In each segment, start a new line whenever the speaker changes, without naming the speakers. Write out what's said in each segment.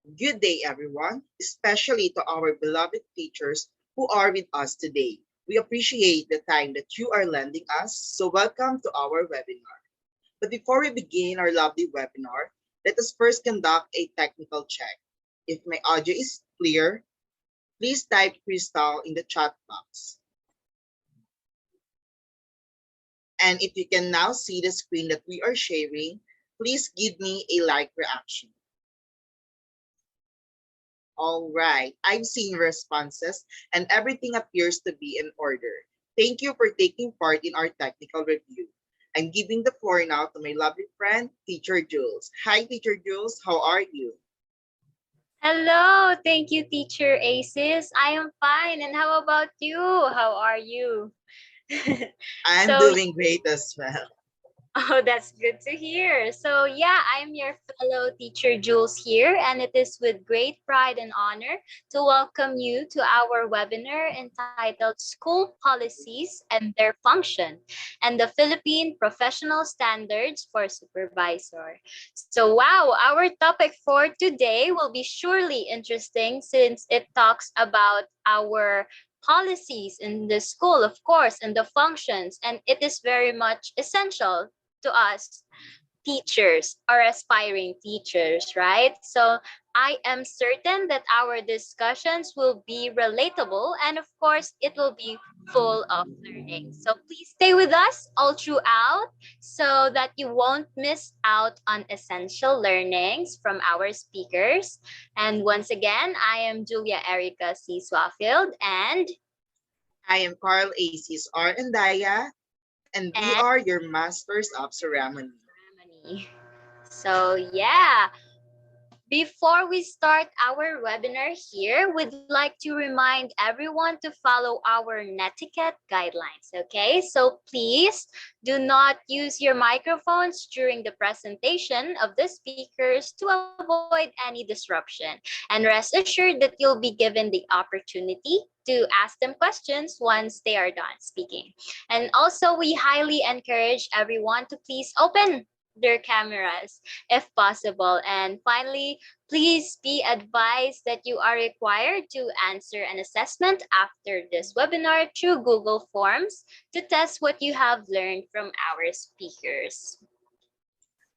Good day, everyone, especially to our beloved teachers who are with us today. We appreciate the time that you are lending us, so welcome to our webinar. But before we begin our lovely webinar, let us first conduct a technical check. If my audio is clear, please type Crystal in the chat box. And if you can now see the screen that we are sharing, please give me a like reaction. All right, I've seen responses and everything appears to be in order. Thank you for taking part in our technical review. I'm giving the floor now to my lovely friend, Teacher Jules. Hi, Teacher Jules. How are you?
Hello, thank you, Teacher Aces. I am fine. And how about you? How are you?
I'm
so
doing great as well.
Oh, that's good to hear. So, yeah, I'm your fellow teacher Jules here, and it is with great pride and honor to welcome you to our webinar entitled School Policies and Their Function and the Philippine Professional Standards for Supervisor. So, wow, our topic for today will be surely interesting since it talks about our policies in the school, of course, and the functions, and it is very much essential to us teachers or aspiring teachers, right? So I am certain that our discussions will be relatable and, of course, it will be full of learning. So please stay with us all throughout so that you won't miss out on essential learnings from our speakers. And once again, I am Julia Erica C. Swafield
I am Carl Aces R. and Daya, and we
and
are your masters of ceremony.
Ramani. So yeah, before we start our webinar here, we'd like to remind everyone to follow our netiquette guidelines, okay? So please do not use your microphones during the presentation of the speakers to avoid any disruption. And rest assured that you'll be given the opportunity to ask them questions once they are done speaking. And also, we highly encourage everyone to please open their cameras if possible. And finally, please be advised that you are required to answer an assessment after this webinar through Google Forms to test what you have learned from our speakers.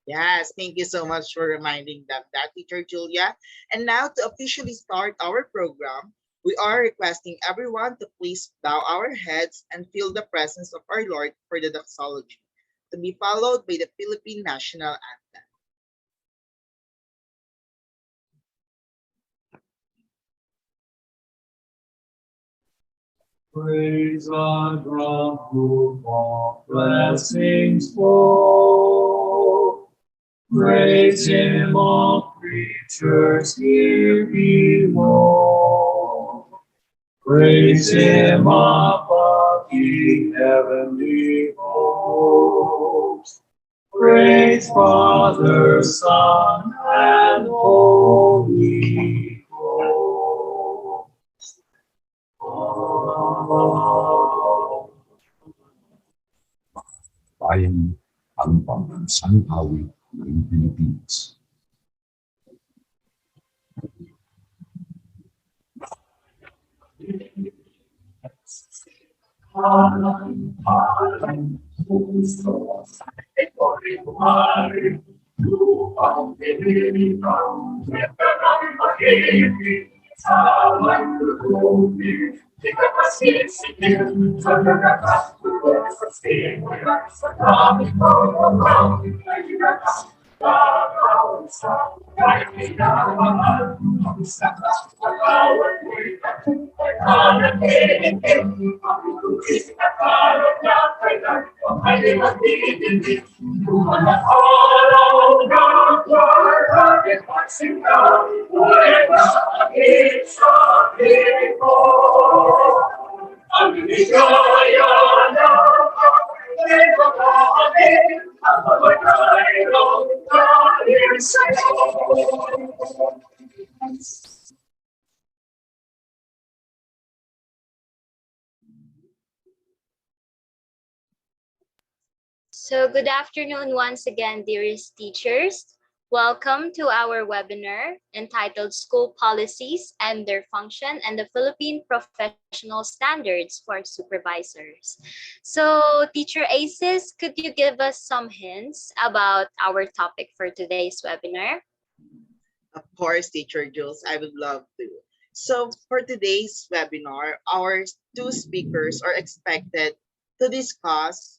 Yes, thank you so much for reminding them that, Teacher Julia. And now to officially start our program, we are requesting everyone to please bow our heads and feel the presence of our Lord for the doxology, to be followed by the Philippine national anthem.
Praise God from whom all blessings flow. Praise Him, all creatures here below. Praise Him above, ye heavenly hosts. Praise Father, Son, and Holy Ghost. Bayan ang pambansang awit ng Pilipinas. Puso ay pari-pari, lupang pinilipan, ng pag-ibig, sa magtutubi, di ka masisikin, sa nagkakasulo, sa simula, sa dami ko, ay nagkakalaw sa kahit minamahal, ang sakas na bawat wika, ay hanapin, ang tuwis na karot na kailan, ay magdidinig, kumanak araw na kwaragin magsingaw, ay nakakit sa ko. Ang ligaya na ay makahanin, ang mamatay ng dahil sa'yo.
So, good afternoon once again, dearest teachers. Welcome to our webinar entitled School Policies and Their Function and the Philippine Professional Standards for Supervisors. So, Teacher Aces, could you give us some hints about our topic for today's webinar?
Of course, Teacher Jules, I would love to. So, for today's webinar, our two speakers are expected to discuss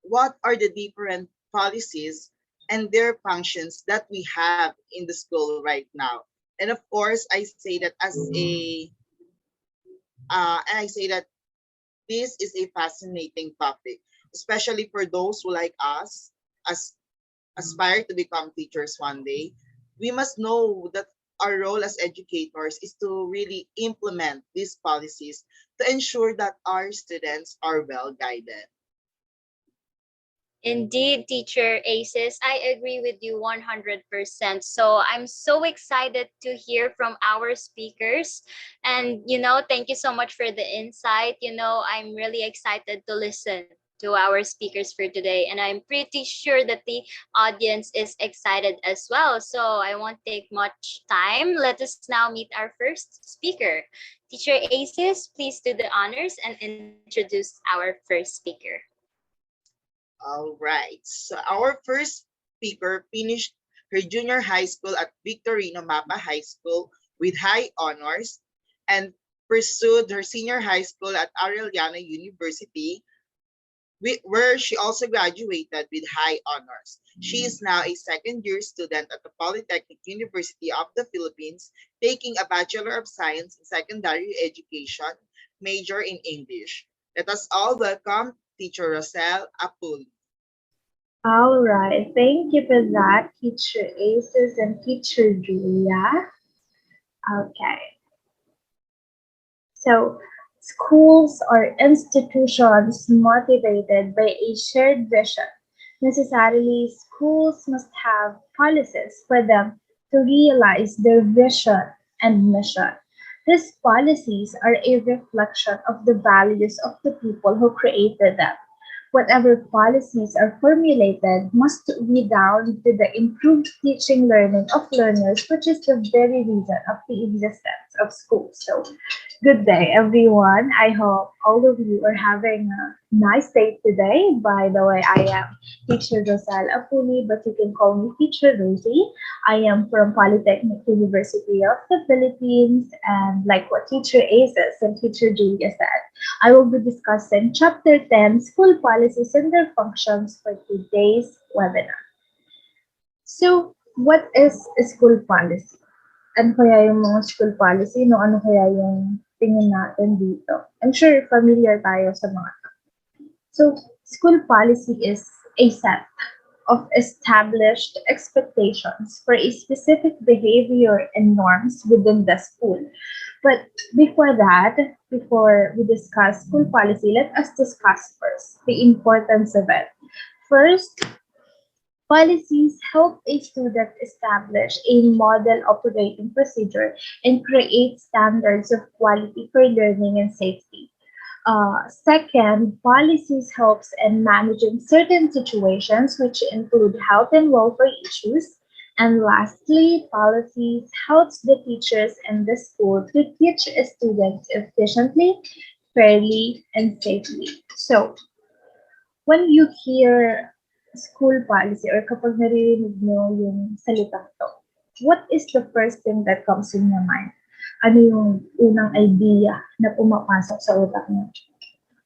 what are the different policies and their functions that we have in the school right now. And of course, I say that this is a fascinating topic, especially for those who like us as aspire to become teachers one day. We must know that our role as educators is to really implement these policies to ensure that our students are well guided.
Indeed, Teacher Aces, I agree with you 100%. So I'm so excited to hear from our speakers. And, thank you so much for the insight. I'm really excited to listen to our speakers for today. And I'm pretty sure that the audience is excited as well. So I won't take much time. Let us now meet our first speaker. Teacher Aces, please do the honors and introduce our first speaker.
All right. So our first speaker finished her junior high school at Victorino Mapa High School with high honors and pursued her senior high school at Arellano University, where she also graduated with high honors. She is now a second-year student at the Polytechnic University of the Philippines, taking a Bachelor of Science in Secondary Education, major in English. Let us all welcome Teacher Rosel Apul.
All right, thank you for that, Teacher Aces and Teacher Julia. Okay, so schools are institutions motivated by a shared vision. Necessarily, schools must have policies for them to realize their vision and mission. These policies are a reflection of the values of the people who created them. Whatever policies are formulated must redound to the improved teaching learning of learners, which is the very reason of the existence of schools. So, good day, everyone. I hope all of you are having a nice day today. By the way, I am Teacher Rosal Apuli, but you can call me Teacher Rosie. I am from Polytechnic University of the Philippines, and like what Teacher Aces and Teacher Julia said, I will be discussing Chapter 10, School Policies and Their Functions for today's webinar. So, what is a school policy? Ano kaya yung mga school policy? No, ano kaya yung tingin natin dito? I'm sure familiar tayo sa mga. So, school policy is a set of established expectations for a specific behavior and norms within the school. But before that, before we discuss school policy, let us discuss first the importance of it. First, policies help a student establish a model operating procedure and create standards of quality for learning and safety. Second, policies helps in managing certain situations which include health and welfare issues. And lastly, policies helps the teachers and the school to teach students efficiently, fairly, and safely. So, when you hear school policy or kapag naririnig mo yung salitang to, what is the first thing that comes in your mind? Ano yung unang idea na pumapasok sa utak mo?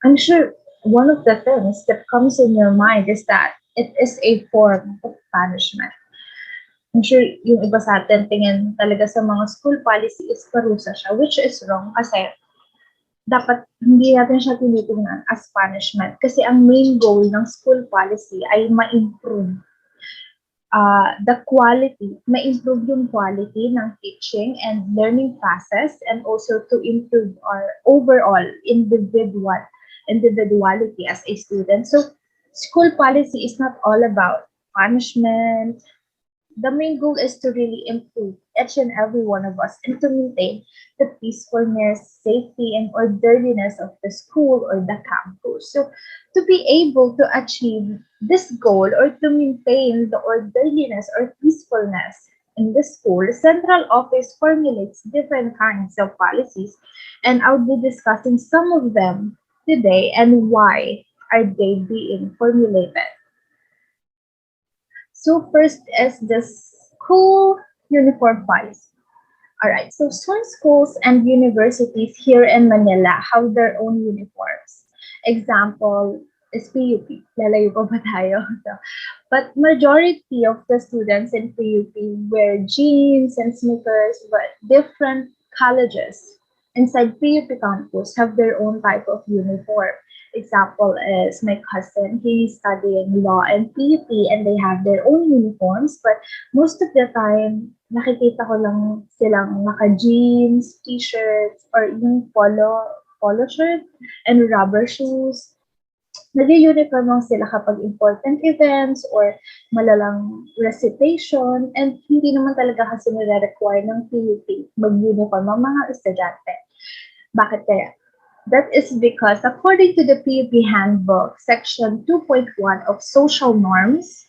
I'm sure one of the things that comes in your mind is that it is a form of punishment. I'm sure yung iba sa atin tingin talaga sa mga school policy is parusa siya, which is wrong kasi dapat hindi natin siya tinitingnan as punishment kasi ang main goal ng school policy ay ma-improve the quality, ma-improve yung quality ng teaching and learning process and also to improve our overall individuality as a student. So school policy is not all about punishment, the main goal is to really improve each and every one of us and to maintain the peacefulness, safety, and orderliness of the school or the campus. So, to be able to achieve this goal or to maintain the orderliness or peacefulness in the school, Central Office formulates different kinds of policies, and I'll be discussing some of them today and why are they being formulated. So first is the school uniform policy. All right, so some schools and universities here in Manila have their own uniforms. Example is PUP. Lalayo pa ba tayo? So, but majority of the students in PUP wear jeans and sneakers, but different colleges inside PUP campus have their own type of uniform. Example is my cousin, he's studying law and PUP and they have their own uniforms, but most of the time, nakikita ko lang silang naka-jeans, t-shirts, or yung polo shirt, and rubber shoes. Nag-uniform lang sila kapag important events or malalang recitation, and hindi naman talaga kasi nire-require ng PUP mag-uniform ang mga estudyante. Bakit kaya? That is because according to the PUP Handbook, Section 2.1 of Social Norms,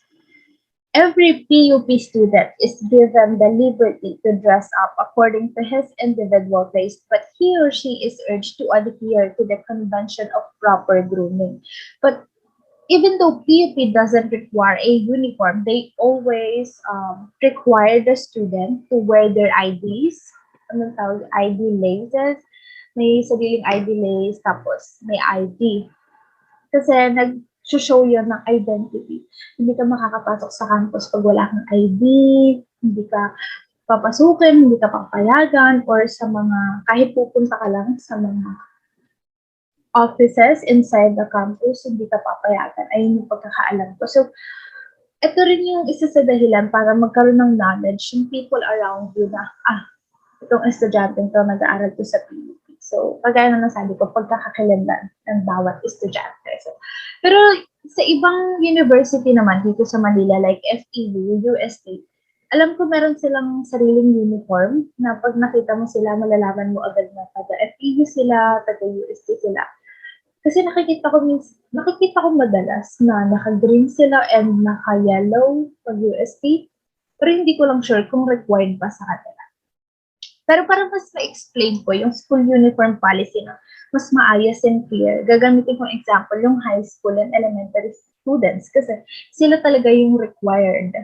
every PUP student is given the liberty to dress up according to his individual taste, but he or she is urged to adhere to the convention of proper grooming. But even though PUP doesn't require a uniform, they always require the student to wear their IDs, anong tawag, ID laces, may sariling ID lace, tapos may ID. Kasi nag-show yun ng identity. Hindi ka makakapasok sa campus pag wala kang ID, hindi ka papasukin, hindi ka papayagan, or sa mga, kahit pupunta ka lang sa mga offices inside the campus, hindi ka papayagan. Ayun yung pagkakaalam ko. So, ito rin yung isa sa dahilan para magkaroon ng knowledge yung people around you na, itong estudyante to, nag-aaral to sa PUP. So, kagaya na nasabi ko, pagkakakilanlan ng bawat estudyante. So, pero sa ibang university naman dito sa Manila, like FEU, UST, alam ko meron silang sariling uniform na pag nakita mo sila, malalaman mo agad na taga FEU sila, taga UST sila. Kasi nakikita ko madalas na naka-green sila and naka-yellow pag UST, pero hindi ko lang sure kung required pa sa kanila. Pero para mas ma-explain ko yung school uniform policy na mas maayos and clear, gagamitin kong example yung high school and elementary students kasi sila talaga yung required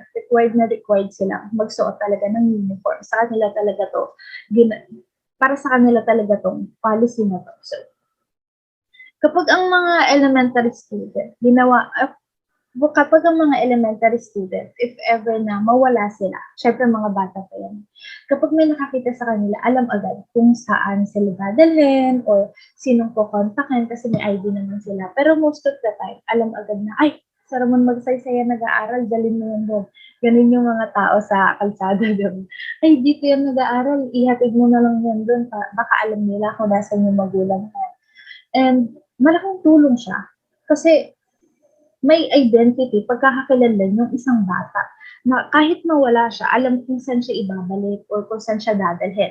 sila magsuot talaga ng uniform. Sa kanila talaga to, para sa kanila talaga tong policy na to. So, kapag ang mga elementary student, kapag ang mga elementary students, if ever na mawala sila, syempre mga bata pa yan, kapag may nakakita sa kanila, alam agad kung saan sila dadalhin or sinong kukontakin kasi may ID naman sila. Pero most of the time, alam agad na, ay, sa Ramon Magsaysaya nag-aaral, dalhin mo yan doon. Ganun yung mga tao sa kalsada doon. Ay, dito yan nag-aaral, ihatid mo na lang yan doon. Baka alam nila kung nasan yung magulang na. And malaking tulong siya. Kasi may identity, pagkakakilanlan yung isang bata na kahit mawala siya, alam kung saan siya ibabalik or kung saan siya dadalhin.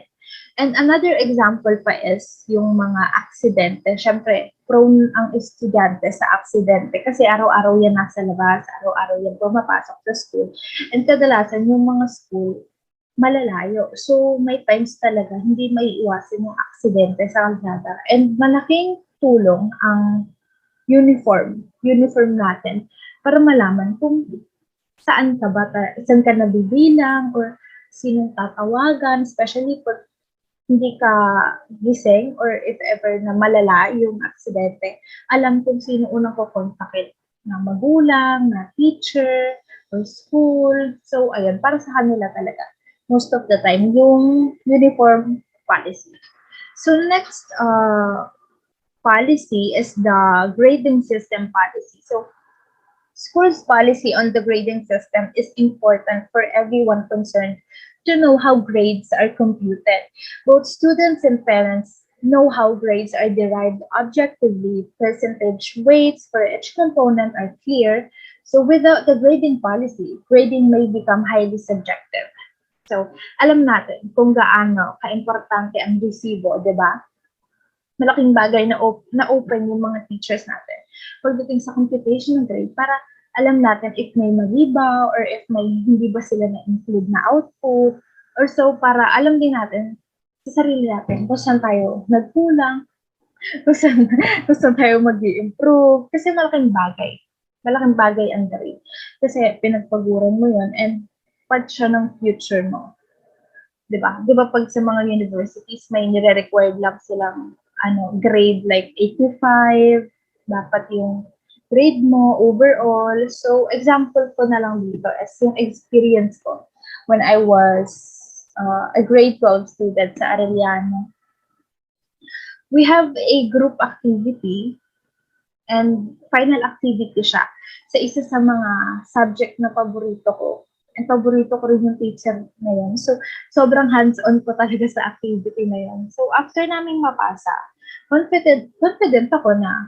And another example pa is yung mga aksidente. Siyempre, prone ang estudyante sa aksidente kasi araw-araw yan nasa labas, araw-araw yan pumapasok sa school. And kadalasan yung mga school, malalayo. So, may times talaga hindi maiiwasan yung aksidente sa kalsada. And malaking tulong ang uniform natin para malaman kung saan ka nabibilang or sinong tatawagan, especially pag hindi ka gising or if ever na malala yung aksidente, alam kung sino unang kukontakin na magulang, na teacher, or school. So, ayun, para sa kanila talaga. Most of the time, yung uniform policy. So, next, policy is the grading system policy. So, school's policy on the grading system is important for everyone concerned to know how grades are computed. Both students and parents know how grades are derived objectively. Percentage weights for each component are clear. So without the grading policy, grading may become highly subjective. So alam natin kung gaano ka-importante ang resibo, di ba? Malaking bagay na open yung mga teachers natin pagdating sa computation ng grade para alam natin if may mali ba or if may hindi ba sila na-include na output or so para alam din natin sa sarili natin kung saan tayo nagkulang, kung saan tayo mag-i-improve kasi malaking bagay ang grade kasi pinagpaguran mo yun and part siya ng future mo. Diba? Diba pag sa mga universities, may nire-required lang silang grade like 85, dapat yung grade mo overall. So, example ko na lang dito as yung experience ko when I was a grade 12 student sa Arellano. We have a group activity and final activity siya sa isa sa mga subject na paborito ko. And paborito ko rin yung teacher na yun. So, sobrang hands-on po talaga sa activity na yun. So, after naming mapasa, confident ako na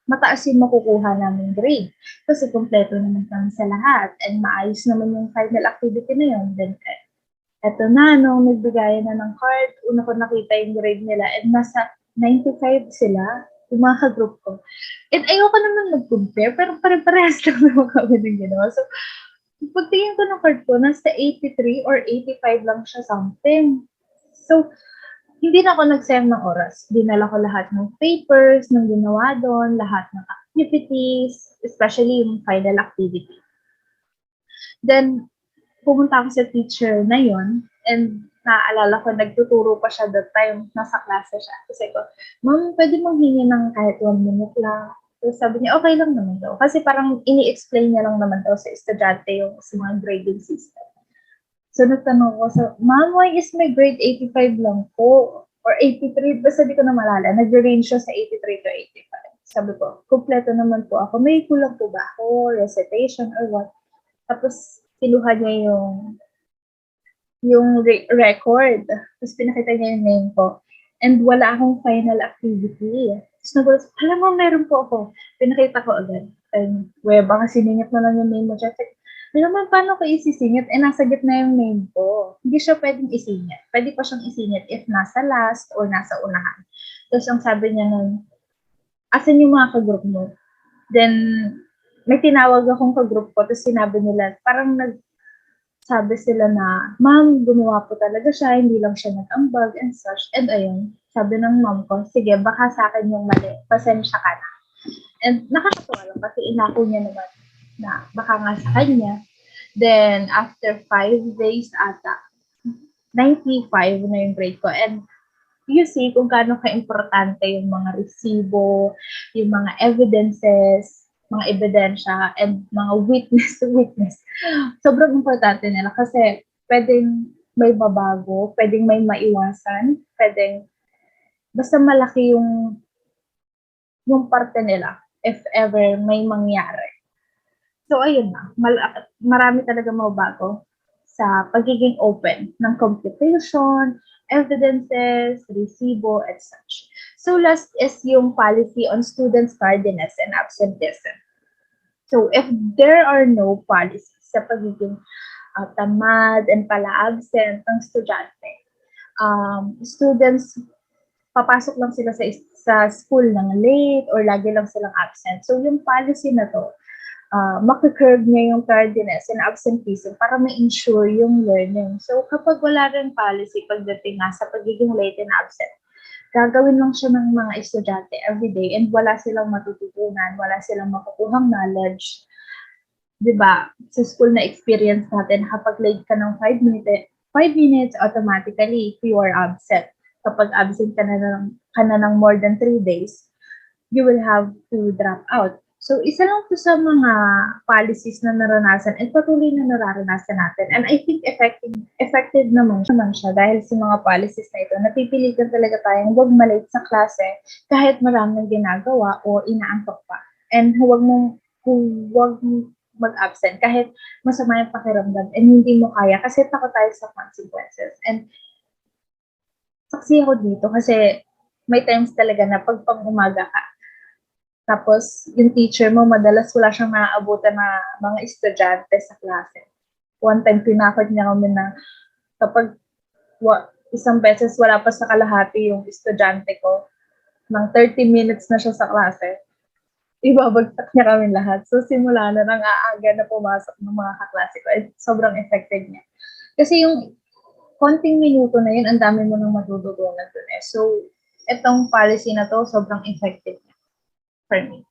mataas yung makukuha namin grade. Kasi kompleto naman kami sa lahat. And maayos naman yung final activity na yun. Then, eto na, nung nagbigayan na ng card, una ko nakita yung grade nila. And nasa 95 sila, yung mga ka-group ko. And ayoko naman mag-compare, pero pare-parehas lang naman kami ng ginawa. So, pagtingin ko ng card ko, nasa 83 or 85 lang siya something. So, hindi na ako nagsayang ng oras. Dinala ko lahat ng papers, ng ginawa doon, lahat ng activities, especially yung final activity. Then, pumunta ako sa teacher na yon and naaalala ko, nagtuturo pa siya that time, nasa klase siya. Kasi ko, ma'am, pwede manghingi ng kahit 1 minute lang. So, sabi niya, okay lang naman daw. Kasi parang ini-explain niya lang naman daw sa estudyante yung sa mga grading system. So, nagtanong ko, ma'am, why is my grade 85 lang po? Or 83, basta di ko na malala. Nag-range siya sa 83 to 85. Sabi ko, kumpleto naman po ako. May kulang po ba ako? Recitation or what? Tapos, kinuha niya yung record. Tapos, pinakita niya yung name ko. And wala akong final activity. Tapos nagulat, alam mo, meron po ako. Pinakita ko agad. And, baka siningit mo lang yung name mo. Check. Alam mo, paano ko isisingit? Nasa gitna yung name ko. Hindi siya pwedeng isingit. Pwede pa siyang isingit if nasa last or nasa unahan. Tapos ang sabi niya nun, asan yung mga ka-group mo? Then, may tinawag akong ka-group ko. Tapos sinabi nila, parang sabi sila na, ma'am, gumawa po talaga siya, hindi lang siya nag-ambag and such. And ayun, sabi ng mom ko, sige, baka sa akin yung mali, pasensya ka na. And nakakatuwa lang kasi inako niya naman na baka nga sa kanya. Then, after 5 days ata, 95 na yung grade ko. And you see kung gaano ka-importante yung mga resibo, yung mga evidences, mga ebidensya, and mga witness. Sobrang importante nila kasi pwedeng may babago, pwedeng may maiwasan, pwedeng basta malaki yung parte nila if ever may mangyari. So, ayun na. Marami talaga mababago sa pagiging open ng computation, evidences, resibo, and such. So, last is yung policy on students' tardiness and absenteeism. So, if there are no policies sa pagiging tamad and pala-absent ng estudyante, students, papasok lang sila sa school ng late or lagi lang silang absent. So, yung policy na to, makikurb niya yung tardiness and absenteeism para ma-ensure yung learning. So, kapag wala rin policy pagdating nga sa pagiging late and absent, gagawin lang siya ng mga estudyante everyday and wala silang matututunan, wala silang makukuhang knowledge. Diba? Sa school na experience natin, kapag late ka ng 5 minutes, automatically, you are absent. Kapag absent ka na ng more than 3 days, you will have to drop out. So, isa lang to sa mga policies na naranasan at patuloy na nararanasan natin. And I think effective naman siya dahil sa mga policies na ito. Napipilitan talaga tayong huwag malate sa klase kahit maraming ginagawa o inaantok pa. And huwag mag-absent kahit masama yung pakiramdam and hindi mo kaya kasi takot tayo sa consequences. And saksi ako dito kasi may times talaga na pag pang-umaga ka, Tapos, yung teacher mo, madalas wala siyang naaabutan na mga estudyante sa klase. One time, pinakot niya kami na kapag isang beses wala pa sa kalahati yung estudyante ko, ng 30 minutes na siya sa klase, ibabagsak niya kami lahat. So, simula na ng aaga na pumasok ng mga kaklase ko, sobrang effective niya. Kasi yung konting minuto na yun, ang dami mo nang matututunan dun eh. So, itong policy na to, sobrang effective niya for me.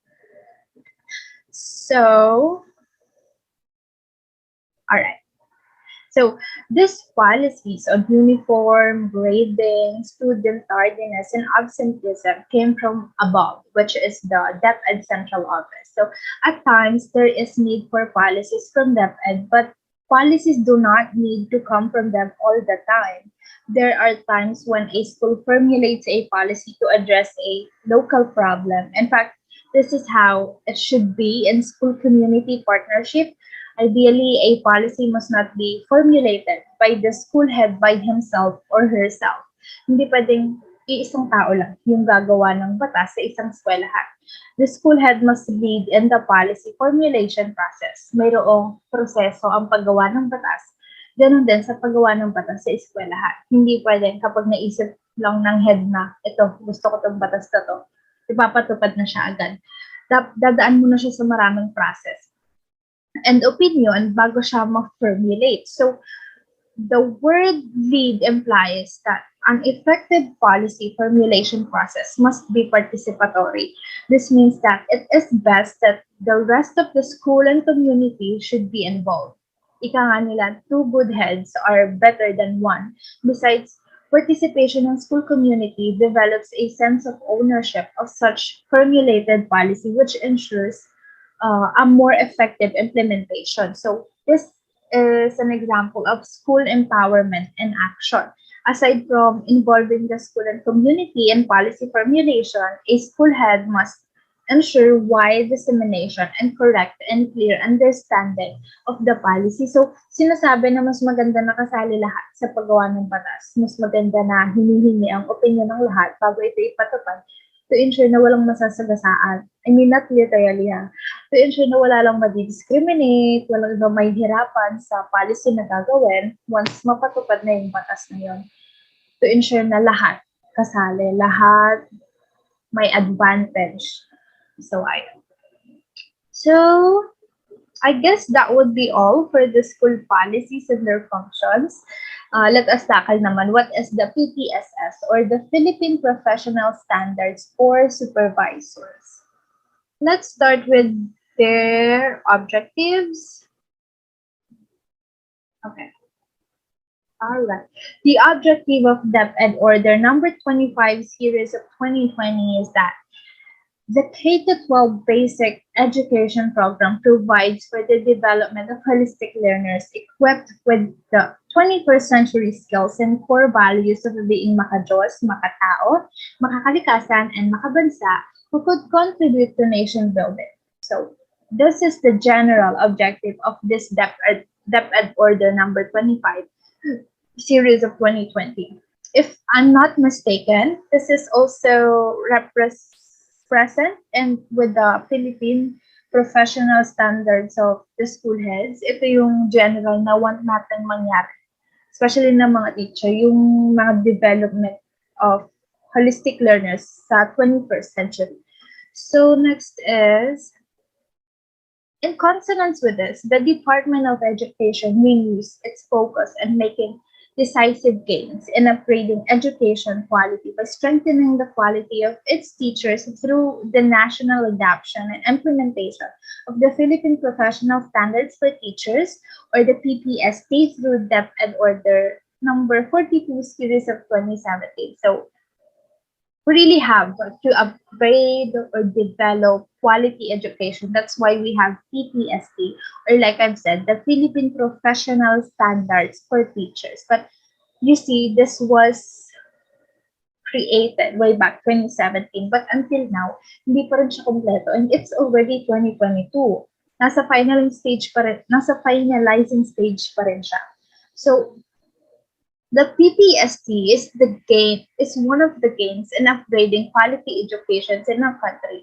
So, alright. So, these policies on uniform, grading, student tardiness, and absenteeism came from above, which is the DepEd Central Office. So, at times, there is need for policies from DepEd, but policies do not need to come from them all the time. There are times when a school formulates a policy to address a local problem. In fact, this is how it should be in school community partnership. Ideally, a policy must not be formulated by the school head by himself or herself. Hindi pwedeng iisang tao lang yung gagawa ng batas sa isang eskwelahan. The school head must lead in the policy formulation process. Mayroong proseso ang paggawa ng batas. Ganon din sa paggawa ng batas sa eskwelahan. Hindi pwedeng kapag naisip lang ng head na, ito, gusto ko itong batas na to, ipapatupad na siya agad. Dadaan mo na siya sa maraming process and opinion bago siya ma-formulate. So, the word lead implies that an effective policy formulation process must be participatory. This means that it is best that the rest of the school and community should be involved. Ika nga nila, two good heads are better than one. Besides, participation in school community develops a sense of ownership of such formulated policy, which ensures a more effective implementation. So this is an example of school empowerment in action. Aside from involving the school and community in policy formulation, a school head must ensure wide dissemination and correct and clear understanding of the policy. So, sinasabi na mas maganda na kasali lahat sa paggawa ng batas. Mas maganda na hinihingi ang opinion ng lahat bago ito ipatupad to ensure na walang masasagasaan. I mean, not literally ha. To ensure na wala lang madi-discriminate, walang iba may hirapan sa policy na gagawin once mapatupad na yung batas na yun. To ensure na lahat kasali, lahat may advantage. So, I guess that would be all for the school policies and their functions. Let us tackle naman what is the PPSS or the Philippine Professional Standards for Supervisors. Let's start with their objectives. Okay. All right. The objective of DepEd Order number 25 series of 2020 is that the K-12 basic education program provides for the development of holistic learners equipped with the 21st century skills and core values of being makajos, makatao, makakalikasan, and makabansa who could contribute to nation building. So, this is the general objective of this DepEd Order number 25 series of 2020. If I'm not mistaken, this is also present and with the Philippine Professional Standards of the school heads. Ito yung general na want natin mangyari, especially ng mga teacher, yung mga development of holistic learners sa 21st century. So next is, in consonance with this, the Department of Education renews its focus on making decisive gains in upgrading education quality by strengthening the quality of its teachers through the national adoption and implementation of the Philippine Professional Standards for Teachers, or the PPST, through DepEd Order number 42 series of 2017. So, we really have to upgrade or develop quality education. That's why we have PPST, or like I've said, the Philippine Professional Standards for Teachers. But you see, this was created way back 2017, but until now, hindi pa rin siya kompleto, and it's already 2022. Nasa finalizing stage pa rin siya. So, the PPST is one of the gains in upgrading quality education in our country.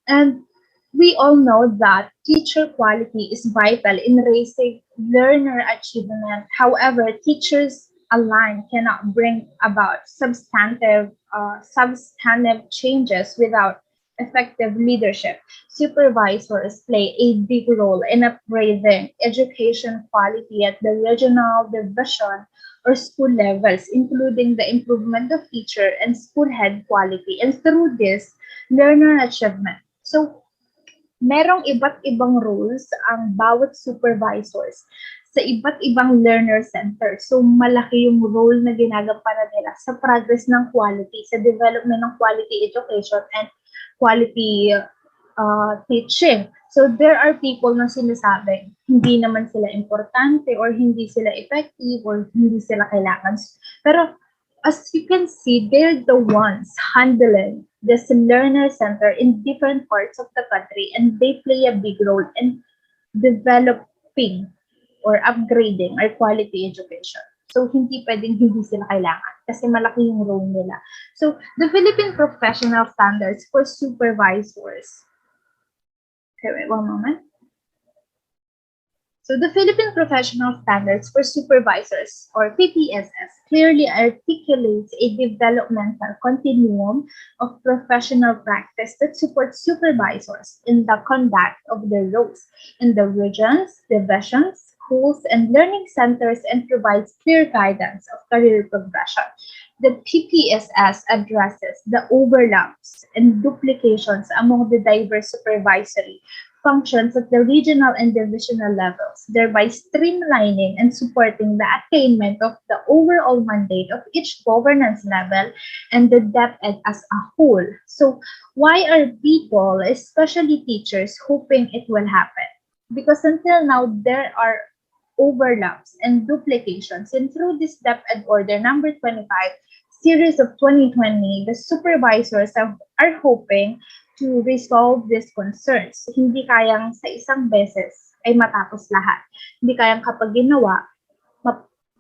And we all know that teacher quality is vital in raising learner achievement. However, teachers alone cannot bring about substantive changes without effective leadership. Supervisors play a big role in upgrading education quality at the regional, division, or school levels, including the improvement of teacher and school head quality. And through this, learner achievement. So, merong iba't ibang roles ang bawat supervisors sa iba't ibang learner center. So, malaki yung role na ginagampanan nila sa progress ng quality, sa development ng quality education and quality teaching. So, there are people na sinasabing hindi naman sila importante or hindi sila effective or hindi sila kailangan. Pero as you can see, they're the ones handling this learner center in different parts of the country, and they play a big role in developing or upgrading our quality education. So, hindi pwedeng hindi sila kailangan kasi malaki yung role nila. So, the Philippine Professional Standards for Supervisors. Okay, wait, one moment. So the Philippine Professional Standards for Supervisors, or PPSS, clearly articulates a developmental continuum of professional practice that supports supervisors in the conduct of their roles in the regions, divisions, schools, and learning centers, and provides clear guidance of career progression. The PPSS addresses the overlaps and duplications among the diverse supervisory functions at the regional and divisional levels, thereby streamlining and supporting the attainment of the overall mandate of each governance level and the DepEd as a whole. So, why are people, especially teachers, hoping it will happen? Because until now, there are overlaps and duplications. And through this DepEd Order number 25, series of 2020, the supervisors are hoping to resolve these concerns. Hindi kayang sa isang beses ay matapos lahat. Hindi kayang kapag ginawa,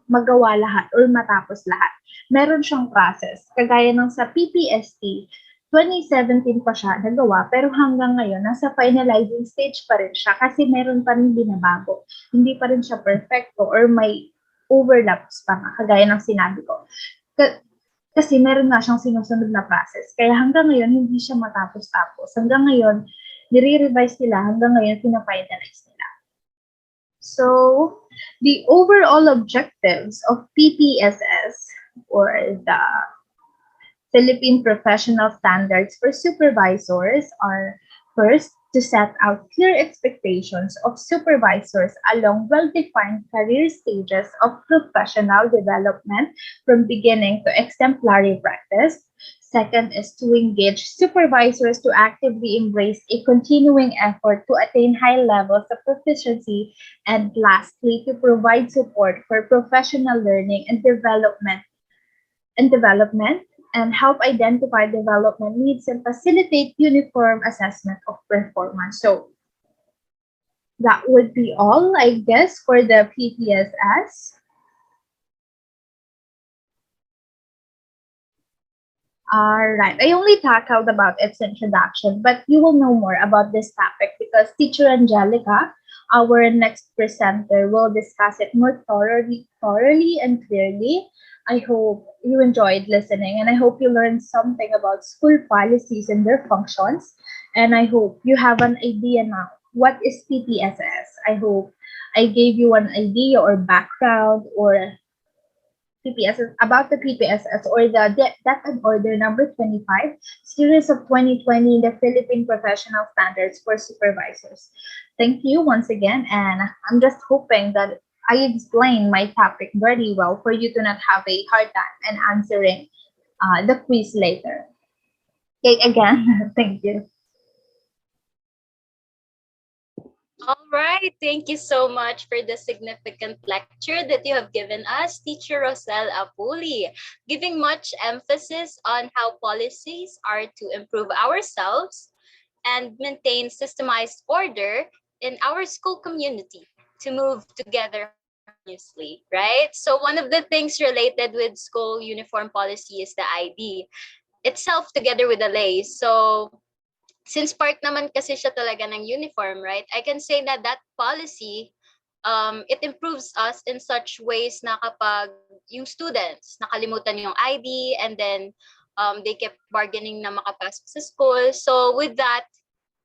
magawa lahat or matapos lahat. Meron siyang process. Kagaya ng sa PPST, 2017 pa siya nagawa, pero hanggang ngayon, nasa finalizing stage pa rin siya kasi meron pa rin binabago. Hindi pa rin siya perfecto or may overlaps pa nga, kagaya ng sinabi ko. Kasi meron nga siyang sinusunod na process. Kaya hanggang ngayon, hindi siya matapos-tapos. Hanggang ngayon, nire-revise nila. Hanggang ngayon, pina-finalize nila. So, the overall objectives of PPSS, or the Philippine Professional Standards for Supervisors, are first, to set out clear expectations of supervisors along well-defined career stages of professional development from beginning to exemplary practice. Second is to engage supervisors to actively embrace a continuing effort to attain high levels of proficiency. And lastly, to provide support for professional learning and development and help identify development needs and facilitate uniform assessment of performance. So that would be all, I guess, for the PPSS. All right. I only tackled about its introduction, but you will know more about this topic because Teacher Angelica, our next presenter, will discuss it more thoroughly and clearly. I hope you enjoyed listening, and I hope you learned something about school policies and their functions. And I hope you have an idea now. What is PPSS? I hope I gave you an idea or background or PPSS about the PPSS, or the DepEd Order number 25, series of 2020, the Philippine Professional Standards for Supervisors. Thank you once again, and I'm just hoping that I explained my topic very well for you to not have a hard time in answering the quiz later. Okay, again, thank you.
All right. Thank you so much for the significant lecture that you have given us, Teacher Rosel Apuli, giving much emphasis on how policies are to improve ourselves and maintain systemized order in our school community to move together harmoniously, right? So one of the things related with school uniform policy is the ID itself together with the lay. So since part naman kasi siya talaga ng uniform, right? I can say that that policy, it improves us in such ways na kapag yung students nakalimutan yung ID and then they kept bargaining na makapasok sa school. So with that,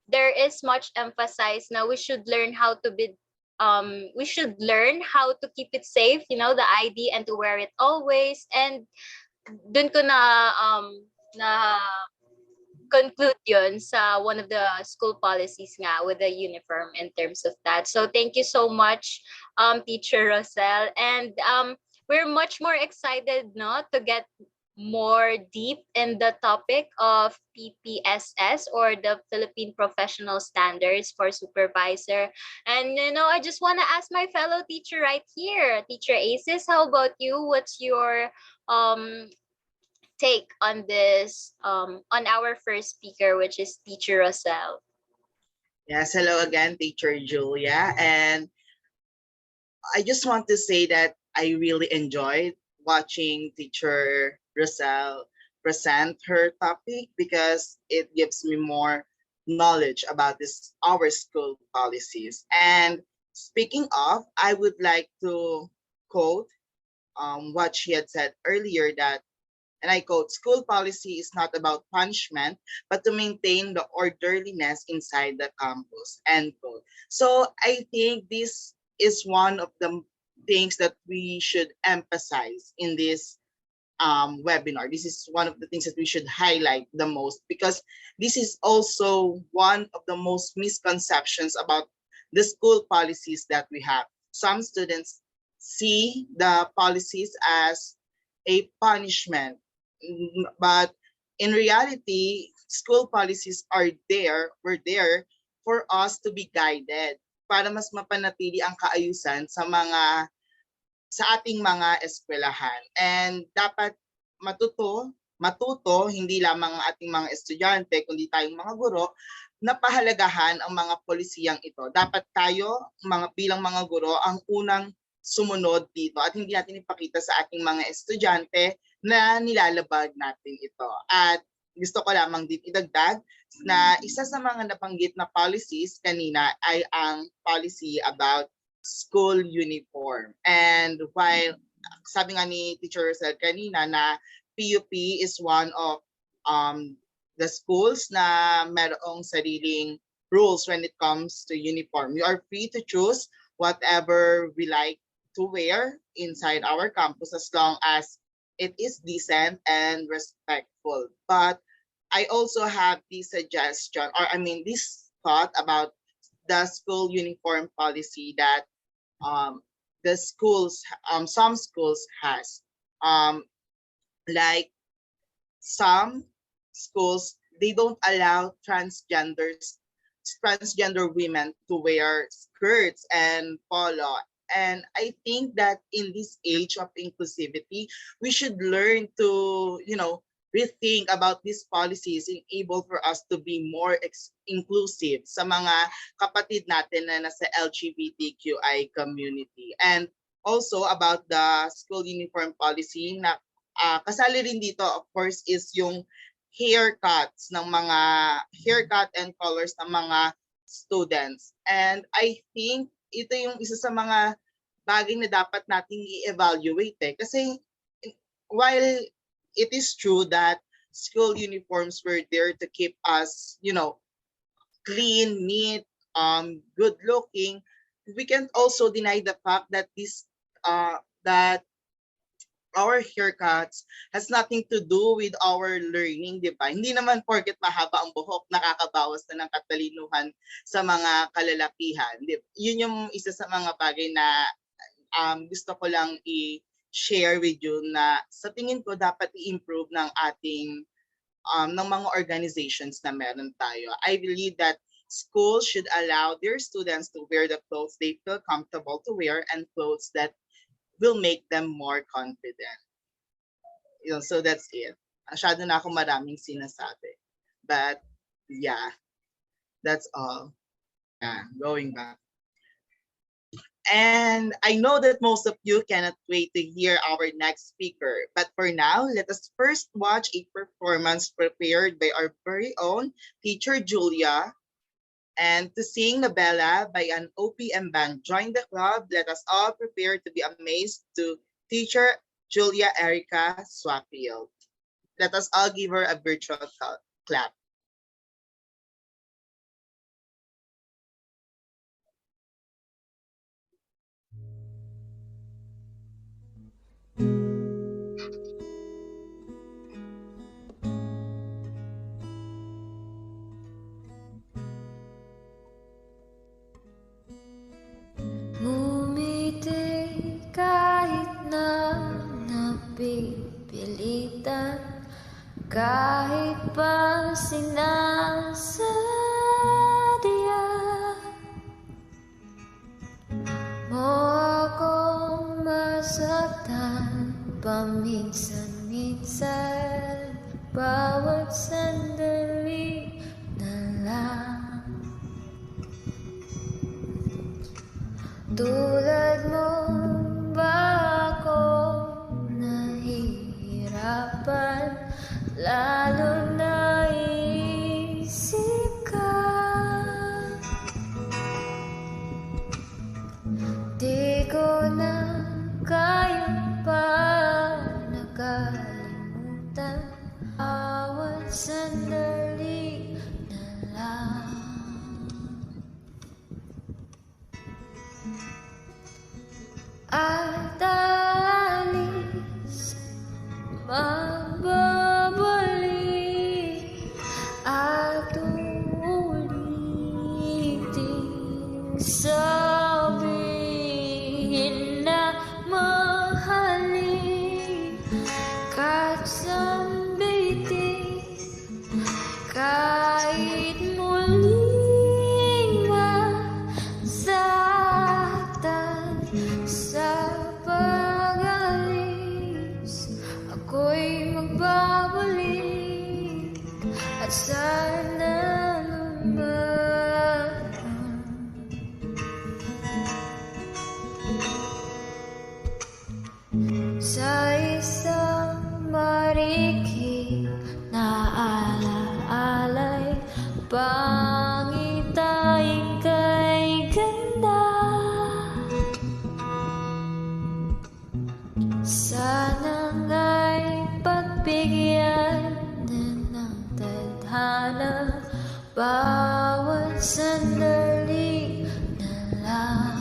there is much emphasis now we should learn how to be we should learn how to keep it safe, you know, the ID, and to wear it always. And dun ko na conclude yun sa one of the school policies nga with the uniform in terms of that. So thank you so much, Teacher Rosel. And we're much more excited, no, to get more deep in the topic of PPSS, or the Philippine Professional Standards for Supervisor. And you know, I just want to ask my fellow teacher right here, Teacher Aces, how about you? What's your take on this, on our first speaker, which is Teacher Rosel?
Yes, hello again, Teacher Julia. And I just want to say that I really enjoyed watching Teacher Rosel present her topic because it gives me more knowledge about this our school policies. And speaking of, I would like to quote what she had said earlier, that, and I quote, school policy is not about punishment, but to maintain the orderliness inside the campus, end quote. So I think this is one of the things that we should emphasize in this webinar. This is one of the things that we should highlight the most, because this is also one of the most misconceptions about the school policies that we have. Some students see the policies as a punishment, but in reality, school policies are there, were there for us to be guided para mas mapanatili ang kaayusan sa ating mga eskwelahan. And dapat matuto hindi lamang ang ating mga estudyante, kundi tayong mga guro, na pahalagahan ang mga polisiyang ito. Dapat tayo, bilang mga guro, ang unang sumunod dito, at hindi natin ipakita sa ating mga estudyante na nilalabag natin ito. At gusto ko lamang din idagdag na isa sa mga nabanggit na policies kanina ay ang policy about school uniform. And while sabi nga ni Teacher Rosel kanina na PUP is one of the schools na merong sariling rules when it comes to uniform. You are free to choose whatever we like to wear inside our campus as long as it is decent and respectful. But I also have this suggestion, or I mean this thought about the school uniform policy that the schools, some schools has. Like some schools, they don't allow transgender women to wear skirts and polo. And I think that in this age of inclusivity, we should learn to, rethink about these policies and able for us to be more inclusive sa mga kapatid natin na nasa LGBTQI community. And also about the school uniform policy na kasali rin dito, of course, is yung haircut and colors ng mga students. And I think ito yung isa sa mga bagay na dapat nating i-evaluate kasi while it is true that school uniforms were there to keep us, clean, neat, good looking, we can't also deny the fact that that our haircuts has nothing to do with our learning, di ba? Hindi naman porket mahaba ang buhok, nakakabawas na ng katalinuhan sa mga kalalakihan. Yun yung isa sa mga bagay na gusto ko lang i-share with you na sa tingin ko dapat i-improve ng ating ng mga organizations na meron tayo. I believe that schools should allow their students to wear the clothes they feel comfortable to wear and clothes that will make them more confident. So that's it. Masyado na ako maraming sinasabi. But yeah, that's all. Yeah, going back. And I know that most of you cannot wait to hear our next speaker. But for now, let us first watch a performance prepared by our very own teacher Julia. And to sing Nabella by an OPM band, join the club. Let us all prepare to be amazed to teacher Julia Erica Swaffield. Let us all give her a virtual clap.
Ngumiti kahit na napipilitan, kahit pa sinasadya mo akong masaktan paminsan-minsan, bawat sandali na lang. Tulad mo ba ako nahihirapan, lalo naisip ka? Di ko na kaya pa nakalimutan, bawat sandali na lang. At alis, magbabalik, at uulitin sabihin na mahalin, kahit sambitin, kahit muling masaktan sa pag-alis, ako'y magbabalik at sana naman sa isang marikit na alaalay, pangitain kay ganda. Sana nga'y pagbigyan ng tadhana, bawat sandali na lang.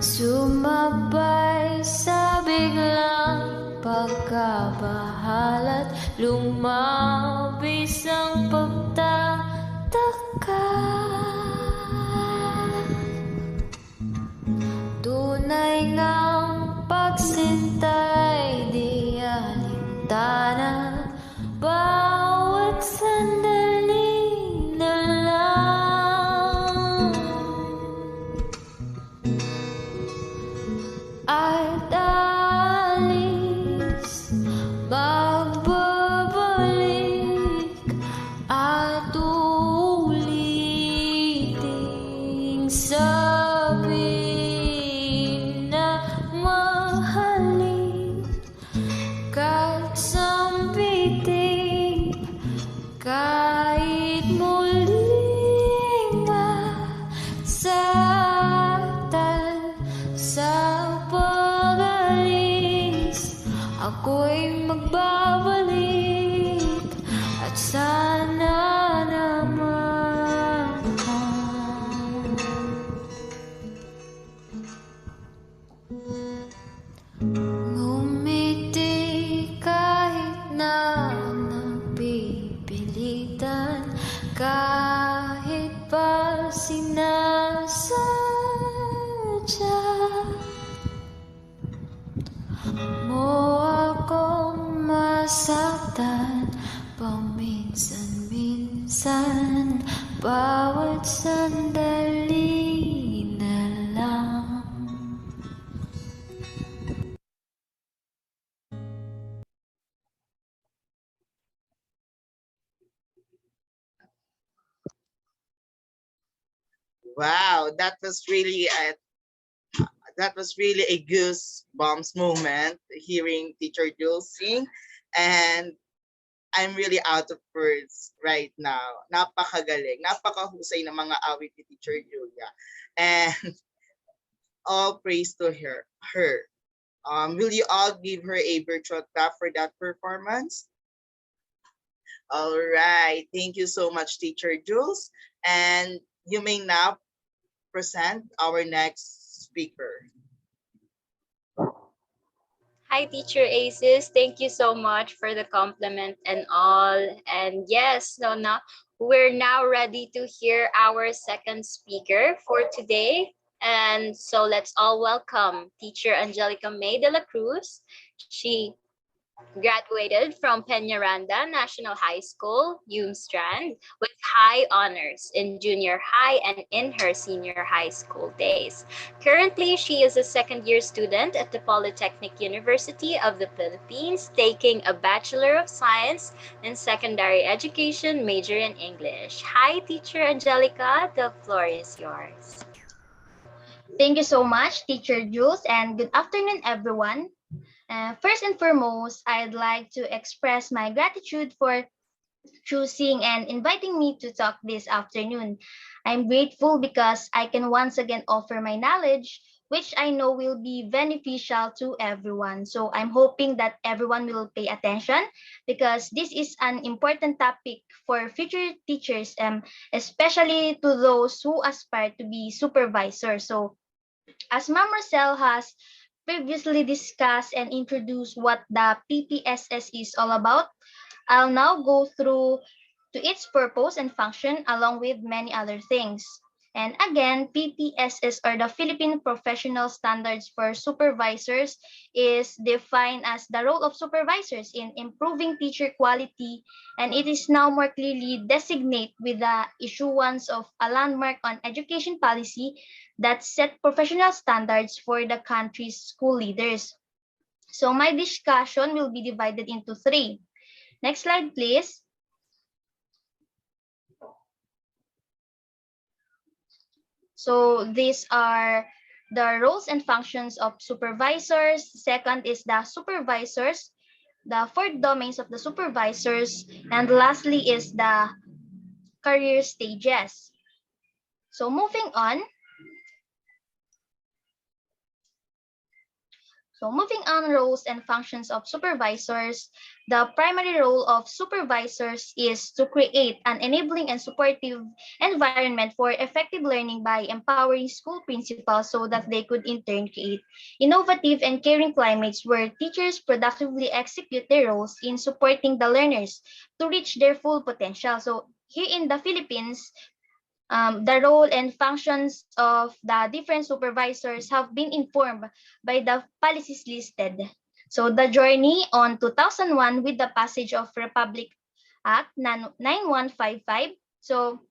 Sumabay sa biglang pagkabahalat, lumabis ang pagtataka. Tunay ngang pagsintay, di alintana, bawat sandali na lang. At alis, magbabalik, at uuliting sabihin na mahalin, kahit sambitin, kahit muling masaktan sa pag-alis, ako'y magbabalik at sana naman ngumiti kahit na napipilitan, kahit pa sinasadya mo akong masaktan paminsan-minsan, bawat sandali na lang.
Wow, that was really a goosebumps moment hearing Teacher Jules sing, and I'm really out of words right now. Napakagaling, napakahusay ng mga awit ni Teacher Julia, and all praise to her. Will you all give her a virtual clap for that performance? All right. Thank you so much, Teacher Jules. And you may now present our next speaker.
Hi, Teacher Aces. Thank you so much for the compliment and all. And yes, no, now we're now ready to hear our second speaker for today. And so let's all welcome Teacher Angelica May de la Cruz. She graduated from Peñaranda National High School, Strand, with high honors in junior high and in her senior high school days. Currently, she is a second-year student at the Polytechnic University of the Philippines, taking a Bachelor of Science in Secondary Education major in English. Hi, Teacher Angelica. The floor is yours.
Thank you so much, Teacher Jules, and good afternoon, everyone. First and foremost, I'd like to express my gratitude for choosing and inviting me to talk this afternoon. I'm grateful because I can once again offer my knowledge, which I know will be beneficial to everyone. So I'm hoping that everyone will pay attention because this is an important topic for future teachers, especially to those who aspire to be supervisors. So as Ma'am Marcel has previously discussed and introduced what the PPSS is all about, I'll now go through to its purpose and function along with many other things. And again, PPSS or the Philippine Professional Standards for Supervisors is defined as the role of supervisors in improving teacher quality, and it is now more clearly designated with the issuance of a landmark on education policy that set professional standards for the country's school leaders. So my discussion will be divided into three. Next slide, please. So these are the roles and functions of supervisors. Second is the supervisors, the four domains of the supervisors, and lastly is the career stages. So moving on, roles and functions of supervisors, the primary role of supervisors is to create an enabling and supportive environment for effective learning by empowering school principals so that they could in turn create innovative and caring climates where teachers productively execute their roles in supporting the learners to reach their full potential. So here in the Philippines, the role and functions of the different supervisors have been informed by the policies listed. So the journey on 2001 with the passage of Republic Act 9155. So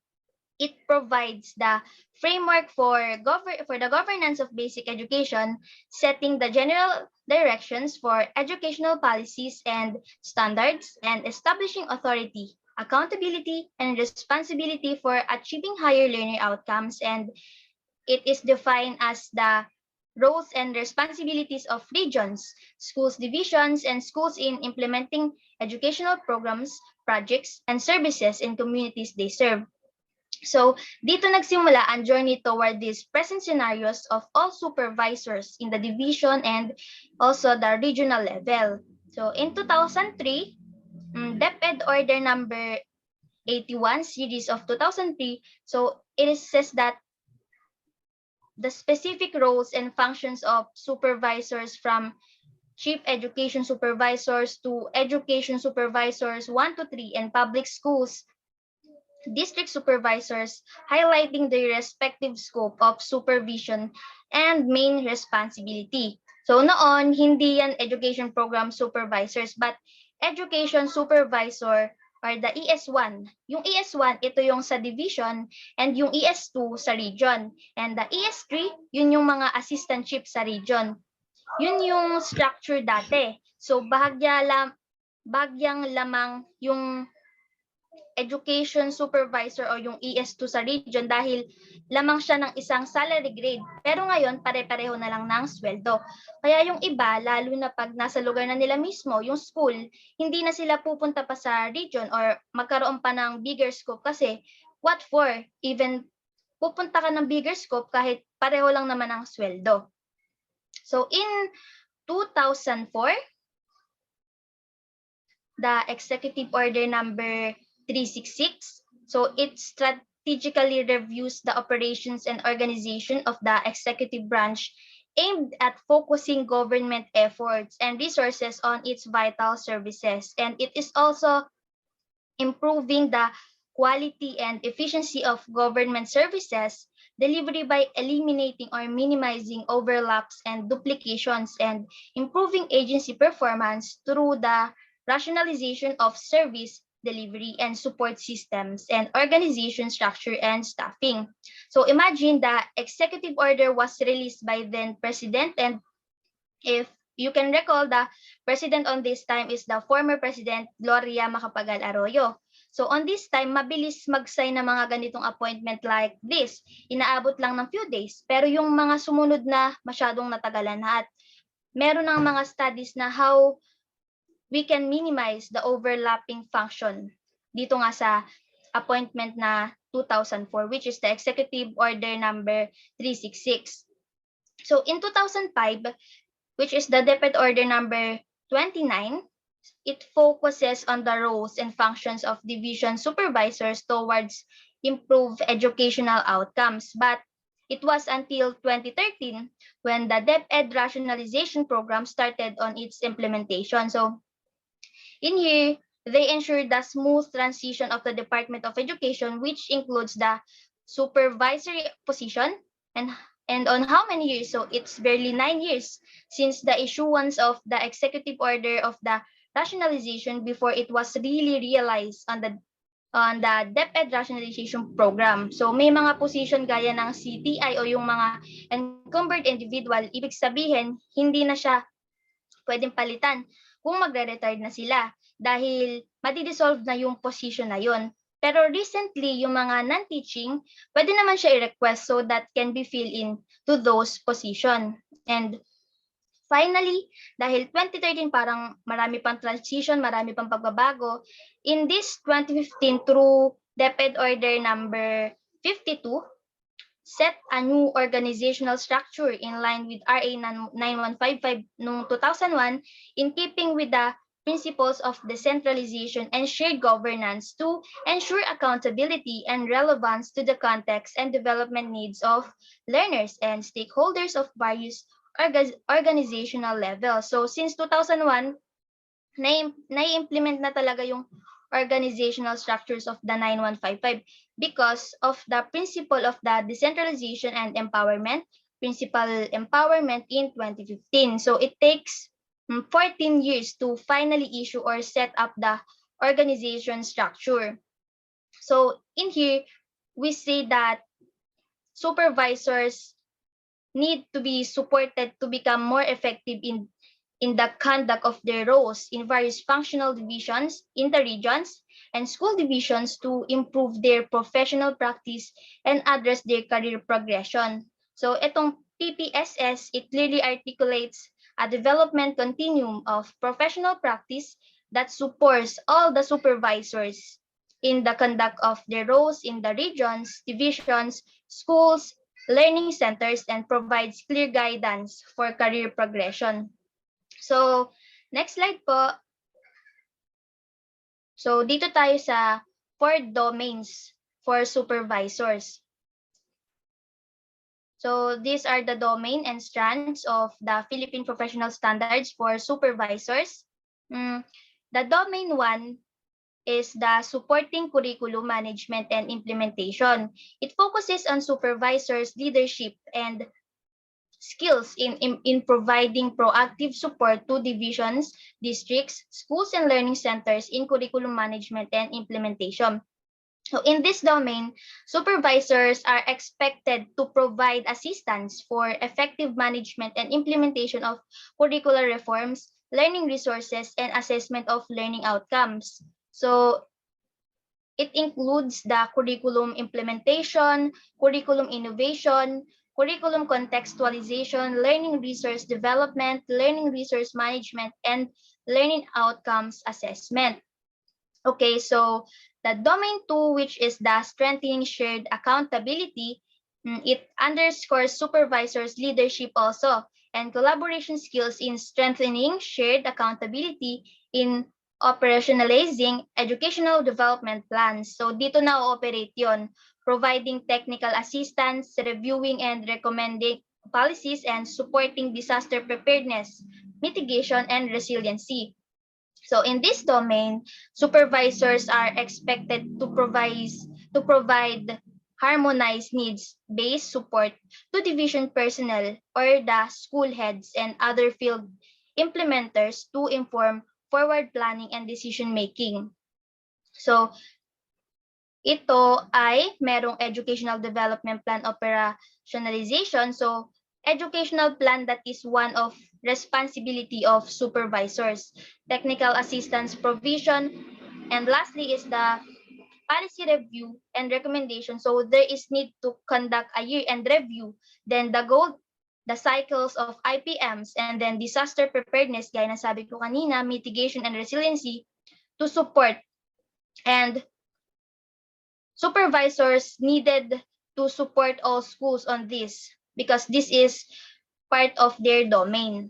it provides the framework for the governance of basic education, setting the general directions for educational policies and standards, and establishing authority, accountability, and responsibility for achieving higher learning outcomes. And it is defined as the roles and responsibilities of regions, schools divisions, and schools in implementing educational programs, projects, and services in communities they serve. So, dito nagsimula ang journey toward these present scenarios of all supervisors in the division and also the regional level. So, in 2003, DepEd Order number 81 series of 2003, so it says that the specific roles and functions of supervisors from chief education supervisors to education supervisors 1 to 3 and public schools district supervisors, highlighting their respective scope of supervision and main responsibility. So noon, hindi yan education program supervisors, but education supervisor or the ES1. Yung ES1, ito yung sa division, and yung ES2 sa region. And the ES3, yun yung mga assistant chief sa region. Yun yung structure dati. So bahagyang lamang yung education supervisor o yung ES2 sa region dahil lamang siya ng isang salary grade. Pero ngayon, pare-pareho na lang ng sweldo. Kaya yung iba, lalo na pag nasa lugar na nila mismo, yung school, hindi na sila pupunta pa sa region or magkaroon pa ng bigger scope kasi what for? Even pupunta ka ng bigger scope kahit pareho lang naman ang sweldo. So in 2004, the Executive Order number 366. So it strategically reviews the operations and organization of the executive branch aimed at focusing government efforts and resources on its vital services. And it is also improving the quality and efficiency of government services delivery by eliminating or minimizing overlaps and duplications and improving agency performance through the rationalization of service delivery and support systems and organization structure and staffing. So imagine the executive order was released by then President, and if you can recall, the president on this time is the former President Gloria Macapagal Arroyo. So on this time, mabilis mag-sign ng mga ganitong appointment like this. Inaabot lang ng few days. Pero yung mga sumunod na masyadong natagalan na at meron ng mga studies na how we can minimize the overlapping function dito nga sa appointment na 2004, which is the Executive Order number 366. So in 2005, which is the DepEd Order number 29, it focuses on the roles and functions of division supervisors towards improved educational outcomes. But it was until 2013 when the DepEd rationalization program started on its implementation. So in here, they ensured the smooth transition of the Department of Education, which includes the supervisory position and on how many years? So it's barely 9 years since the issuance of the executive order of the rationalization before it was really realized on the DepEd rationalization program. So may mga position gaya ng CTI o yung mga encumbered individual, ibig sabihin hindi na siya pwedeng palitan kung magre-retired na sila dahil madi-dissolve na yung position na yun. Pero recently, yung mga non-teaching, pwede naman siya i-request so that can be filled in to those position. And finally, dahil 2013 parang marami pang transition, marami pang pagbabago, in this 2015 through DepEd Order number 52, set a new organizational structure in line with RA 9155 noong 2001 in keeping with the principles of decentralization and shared governance to ensure accountability and relevance to the context and development needs of learners and stakeholders of various organizational levels. So since 2001, na-implement na talaga yung organizational structures of the 9155 because of the principle of the decentralization and empowerment, principal empowerment in 2015. So it takes 14 years to finally issue or set up the organization structure. So in here, we say that supervisors need to be supported to become more effective in the conduct of their roles in various functional divisions, inter-regions, and school divisions to improve their professional practice and address their career progression. So itong PPSS, it clearly articulates a development continuum of professional practice that supports all the supervisors in the conduct of their roles in the regions, divisions, schools, learning centers, and provides clear guidance for career progression. So, next slide po. So, dito tayo sa 4 domains for supervisors. So, these are the domain and strands of the Philippine Professional Standards for supervisors. The domain 1 is the supporting curriculum management and implementation. It focuses on supervisors' leadership and skills in providing proactive support to divisions, districts, schools, and learning centers in curriculum management and implementation. So in this domain, supervisors are expected to provide assistance for effective management and implementation of curricular reforms, learning resources, and assessment of learning outcomes. So It includes the curriculum implementation, curriculum innovation, curriculum contextualization, learning resource development, learning resource management, and learning outcomes assessment. Okay, so the domain 2, which is the strengthening shared accountability, it underscores supervisors' leadership also and collaboration skills in strengthening shared accountability in operationalizing educational development plans. So dito na ooperate yon, providing technical assistance, reviewing and recommending policies, and supporting disaster preparedness, mitigation, and resiliency. So in this domain, supervisors are expected to provide harmonized needs-based support to division personnel or the school heads and other field implementers to inform forward planning and decision making. So ito ay merong educational development plan operationalization. So educational plan that is one of responsibility of supervisors, technical assistance provision, and lastly is the policy review and recommendation. So there is need to conduct a year-end review, then the cycles of IPMs, and then disaster preparedness, gaya na sabi ko kanina, mitigation and resiliency to support, and supervisors needed to support all schools on this because this is part of their domain.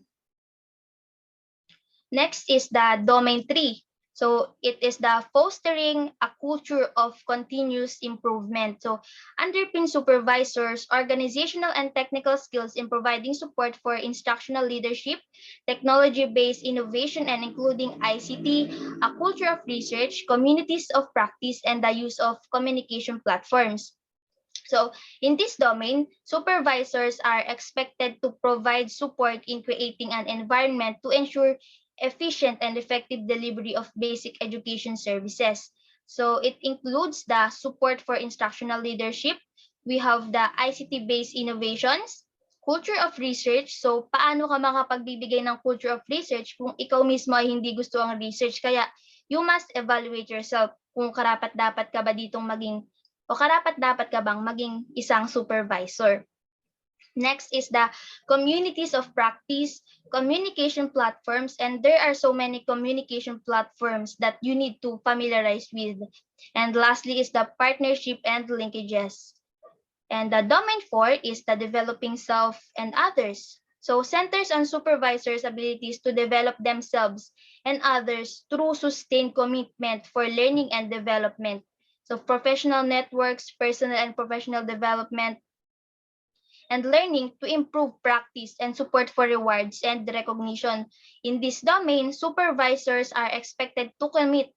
Next is the domain 3. So it is the fostering a culture of continuous improvement. So underpin supervisors' organizational and technical skills in providing support for instructional leadership, technology-based innovation, and including ICT, a culture of research, communities of practice, and the use of communication platforms. So in this domain, supervisors are expected to provide support in creating an environment to ensure efficient and effective delivery of basic education services. So it includes the support for instructional leadership. We have the ICT-based innovations, culture of research. So paano ka makapagbibigay ng culture of research kung ikaw mismo ay hindi gusto ang research? Kaya you must evaluate yourself kung karapat-dapat ka ba ditong maging o karapat-dapat ka bang maging isang supervisor. Next is the communities of practice, communication platforms, and there are so many communication platforms that you need to familiarize with. And lastly is the partnership and linkages. And the domain 4 is the developing self and others. So centers on supervisors' abilities to develop themselves and others through sustained commitment for learning and development. So professional networks, personal and professional development, and learning to improve practice and support for rewards and recognition. In this domain, supervisors are expected to commit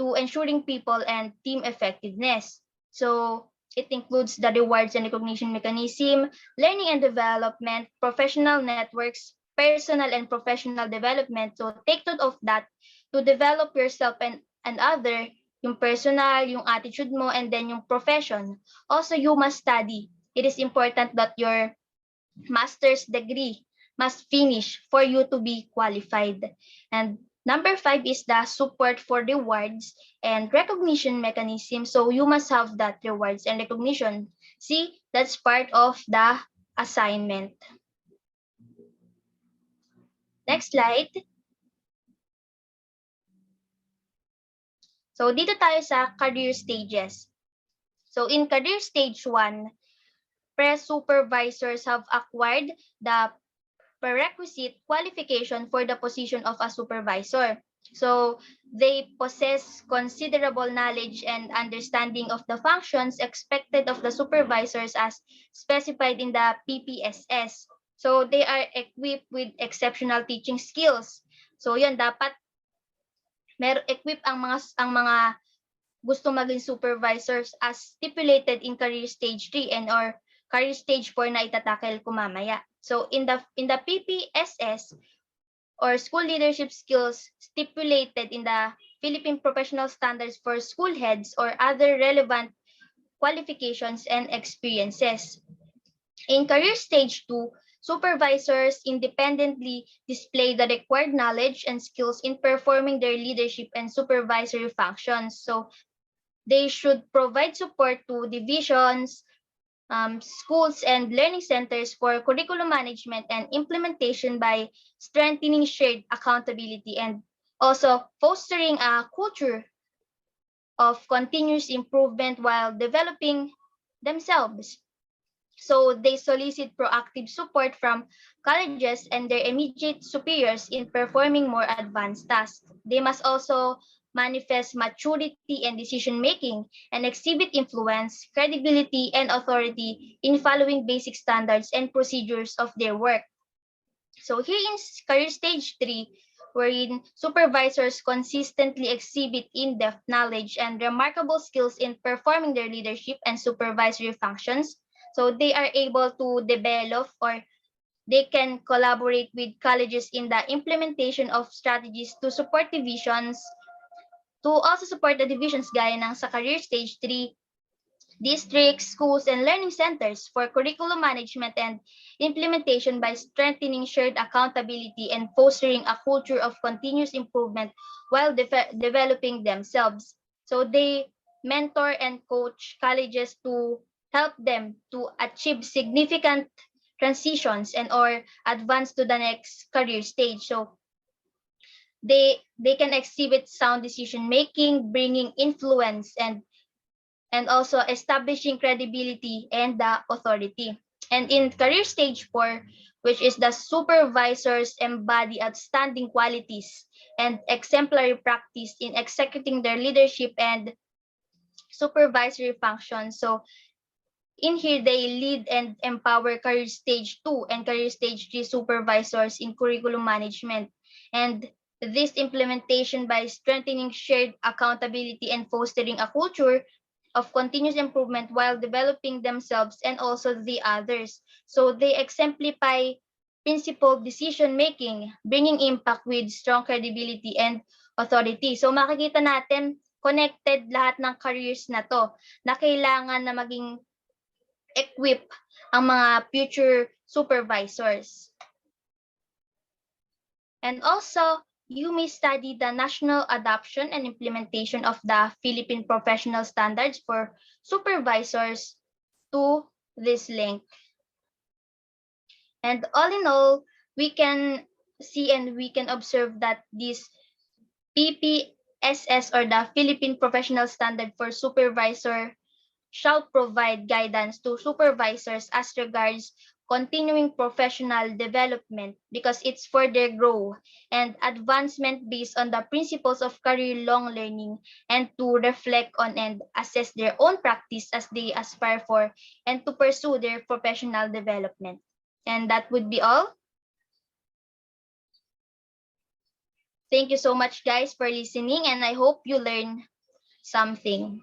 to ensuring people and team effectiveness. So it includes the rewards and recognition mechanism, learning and development, professional networks, personal and professional development. So take note of that to develop yourself and other, yung personal, yung attitude mo, and then yung profession. Also, you must study. It is important that your master's degree must finish for you to be qualified. And number 5 is the support for rewards and recognition mechanism. So you must have that rewards and recognition. See, that's part of the assignment. Next slide. So dito tayo sa career stages. So in career stage 1, pre-supervisors have acquired the prerequisite qualification for the position of a supervisor. So they possess considerable knowledge and understanding of the functions expected of the supervisors as specified in the Ppss. So they are equipped with exceptional teaching skills. So yun, dapat equip ang mga gusto maging supervisors as stipulated in career stage 3 and or career stage 4 na itatakel ko mamaya. So in the Ppss or school leadership skills stipulated in the Philippine Professional Standards for School Heads or other relevant qualifications and experiences. In career stage 2, supervisors independently display the required knowledge and skills in performing their leadership and supervisory functions. So They should provide support to divisions, schools, and learning centers for curriculum management and implementation by strengthening shared accountability and also fostering a culture of continuous improvement while developing themselves. So they solicit proactive support from colleges and their immediate superiors in performing more advanced tasks. They must also manifest maturity and decision making and exhibit influence, credibility, and authority in following basic standards and procedures of their work. So here in career stage 3, wherein supervisors consistently exhibit in-depth knowledge and remarkable skills in performing their leadership and supervisory functions. So they are able to develop or they can collaborate with colleges in the implementation of strategies to support divisions, to also support the divisions gaya ng sa career stage 3, districts, schools, and learning centers for curriculum management and implementation by strengthening shared accountability and fostering a culture of continuous improvement while developing themselves. So they mentor and coach colleges to help them to achieve significant transitions and or advance to the next career stage. So they can exhibit sound decision making, bringing influence and also establishing credibility and the authority. And in career stage 4, which is the supervisors embody outstanding qualities and exemplary practice in executing their leadership and supervisory functions. So in here, they lead and empower career stage 2 and career stage 3 supervisors in curriculum management. And this implementation by strengthening shared accountability and fostering a culture of continuous improvement while developing themselves and also the others. So they exemplify principled decision making, bringing impact with strong credibility and authority. So makikita natin connected lahat ng careers na to na kailangan na maging equip ang mga future supervisors. And also, you may study the national adoption and implementation of the Philippine Professional Standards for supervisors to this link. And all in all, we can see and we can observe that this PPSS or the Philippine Professional Standard for Supervisor shall provide guidance to supervisors as regards continuing professional development because it's for their growth and advancement based on the principles of career long learning and to reflect on and assess their own practice as they aspire for and to pursue their professional development. And that would be all. Thank you so much, guys, for listening, and I hope you learn something.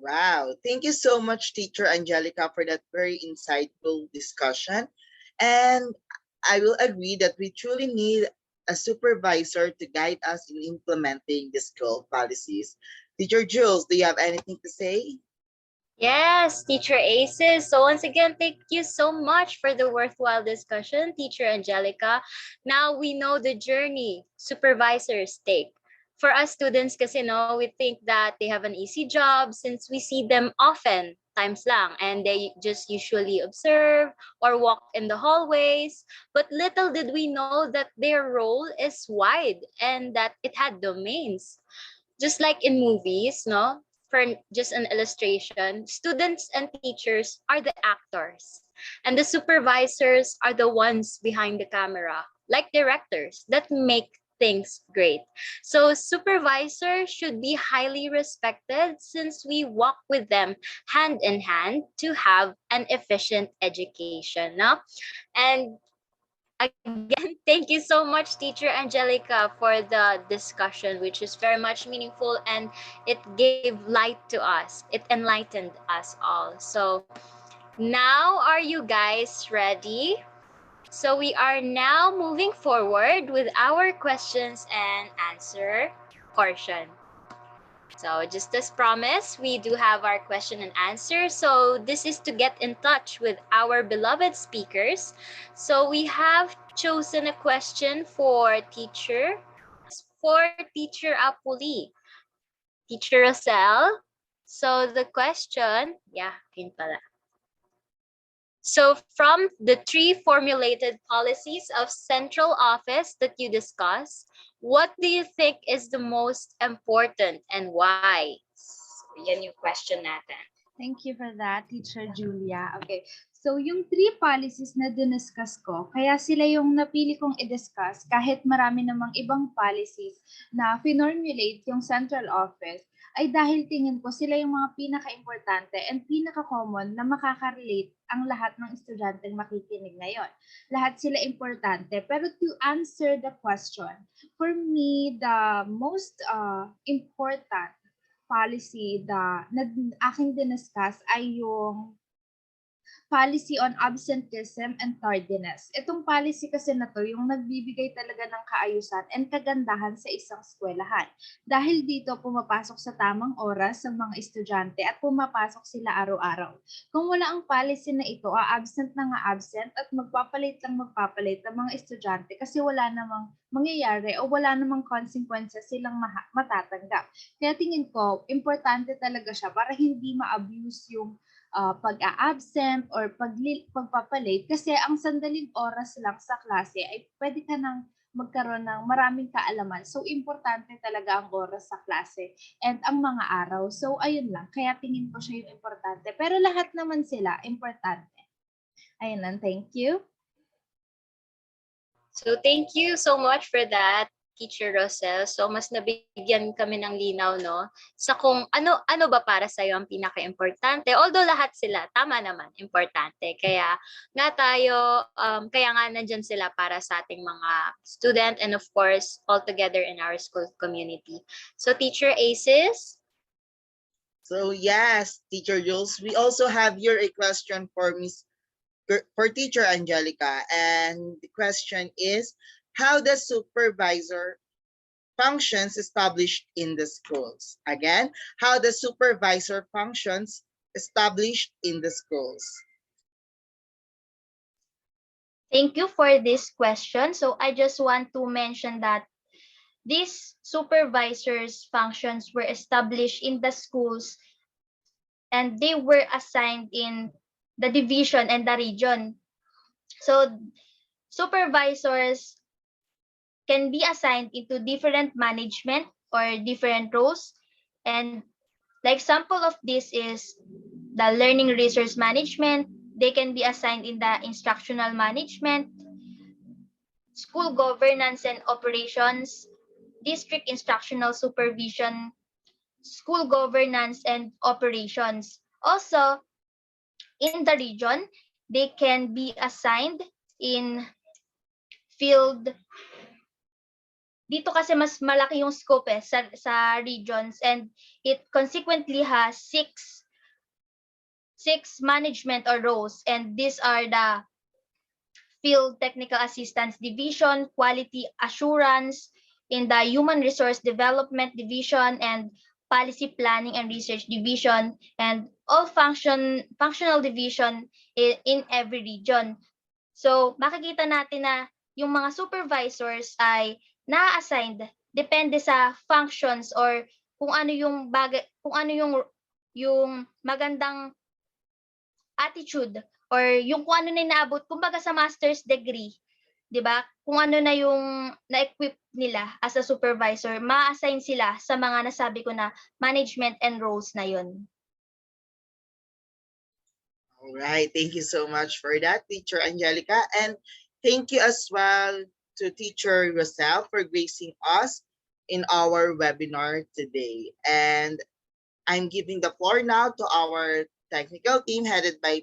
Wow. Thank you so much, Teacher Angelica, for that very insightful discussion. And I will agree that we truly need a supervisor to guide us in implementing the school policies. Teacher Jules, do you have anything to say?
Yes, Teacher Aces. So once again, thank you so much for the worthwhile discussion, Teacher Angelica. Now we know the journey supervisors take. For us students kasi no, we think that they have an easy job since we see them often, times lang, and they just usually observe or walk in the hallways. But little did we know that their role is wide and that it had domains. Just like in movies, no? For just an illustration, students and teachers are the actors, and the supervisors are the ones behind the camera, like directors that make things great. So supervisors should be highly respected since we walk with them hand in hand to have an efficient education. No? And again, thank you so much, Teacher Angelica, for the discussion, which is very much meaningful and it gave light to us. It enlightened us all. So now, are you guys ready? So we are now moving forward with our questions and answer portion. So just as promised, we do have our question and answer. So this is to get in touch with our beloved speakers. So we have chosen a question for teacher for Teacher Apuli. Teacher Rosel. So the question, yun pala. So from the 3 formulated policies of central office that you discussed, what do you think is the most important and why? So, yan yung question natin.
Thank you for that, Teacher Julia. Okay. So, yung 3 policies na diniscuss ko, kaya sila yung napili kong i-discuss kahit marami namang ibang policies na finormulate yung central office, ay dahil tingin ko sila yung mga pinaka-importante and pinaka-common na makaka-relate ang lahat ng estudyanteng makikinig ngayon. Lahat sila importante. Pero to answer the question, for me, the most important policy na aking diniscuss ay yung policy on absenteeism and tardiness. Itong policy kasi na to, yung nagbibigay talaga ng kaayusan and kagandahan sa isang eskwelahan. Dahil dito pumapasok sa tamang oras ang mga estudyante at pumapasok sila araw-araw. Kung wala ang policy na ito, absent na nga absent at magpapalit ang mga estudyante kasi wala namang mangyayari o wala namang consequences silang matatanggap. Kaya tingin ko, importante talaga siya para hindi ma-abuse yung pag-a-absent or pagpapalit kasi ang sandaling oras lang sa klase ay pwede ka nang magkaroon ng maraming kaalaman. So, importante talaga ang oras sa klase and ang mga araw. So, ayun lang. Kaya tingin ko siya yung importante. Pero lahat naman sila, importante. Ayun lang. Thank you.
So thank you so much for that, Teacher Rosel. So mas nabigyan kami ng linaw, no? Sa kung ano ba para sa iyo ang pinaka-importante. Although lahat sila, tama naman, importante. Kaya nga nandyan sila para sa ating mga student and of course, all together in our school community. So Teacher Aces?
So yes, Teacher Jules, we also have here a question for Teacher Angelica, and the question is, how does supervisor functions established in the schools? Again, how does supervisor functions established in the schools?
Thank you for this question. So I just want to mention that these supervisors' functions were established in the schools and they were assigned in the division and the region. So supervisors can be assigned into different management or different roles. And the example of this is the learning resource management. They can be assigned in the instructional management, school governance and operations, district instructional supervision, school governance and operations. Also, in the region, they can be assigned in field. Dito kasi mas malaki yung scope sa regions and it consequently has six management or roles, and these are the field technical assistance division, quality assurance, in the human resource development division, and policy planning and research division, and all functional division in every region. So makikita natin na yung mga supervisors ay na-assigned depende sa functions or kung ano yung yung magandang attitude or yung kung ano na inaabot kumbaga sa master's degree, 'di ba? Kung ano na yung na-equip nila as a supervisor, ma-assign sila sa mga nasabi ko na management and roles na yun.
All right, thank you so much for that, Teacher Angelica, and thank you as well to Teacher Rosel for gracing us in our webinar today. And I'm giving the floor now to our technical team headed by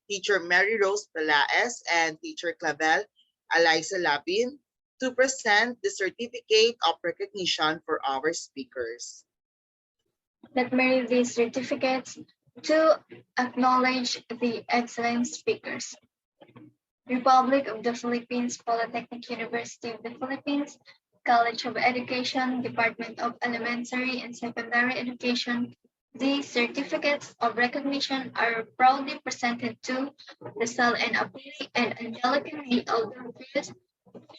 Teacher Mary Rose Pelaez and Teacher Clavel Eliza Lapin to present the certificate of recognition for our speakers.
Let me read these certificates to acknowledge the excellent speakers. Republic of the Philippines, Polytechnic University of the Philippines, College of Education, Department of Elementary and Secondary Education. These certificates of recognition are proudly presented to Rizal and Apili and Angelica Lee Elder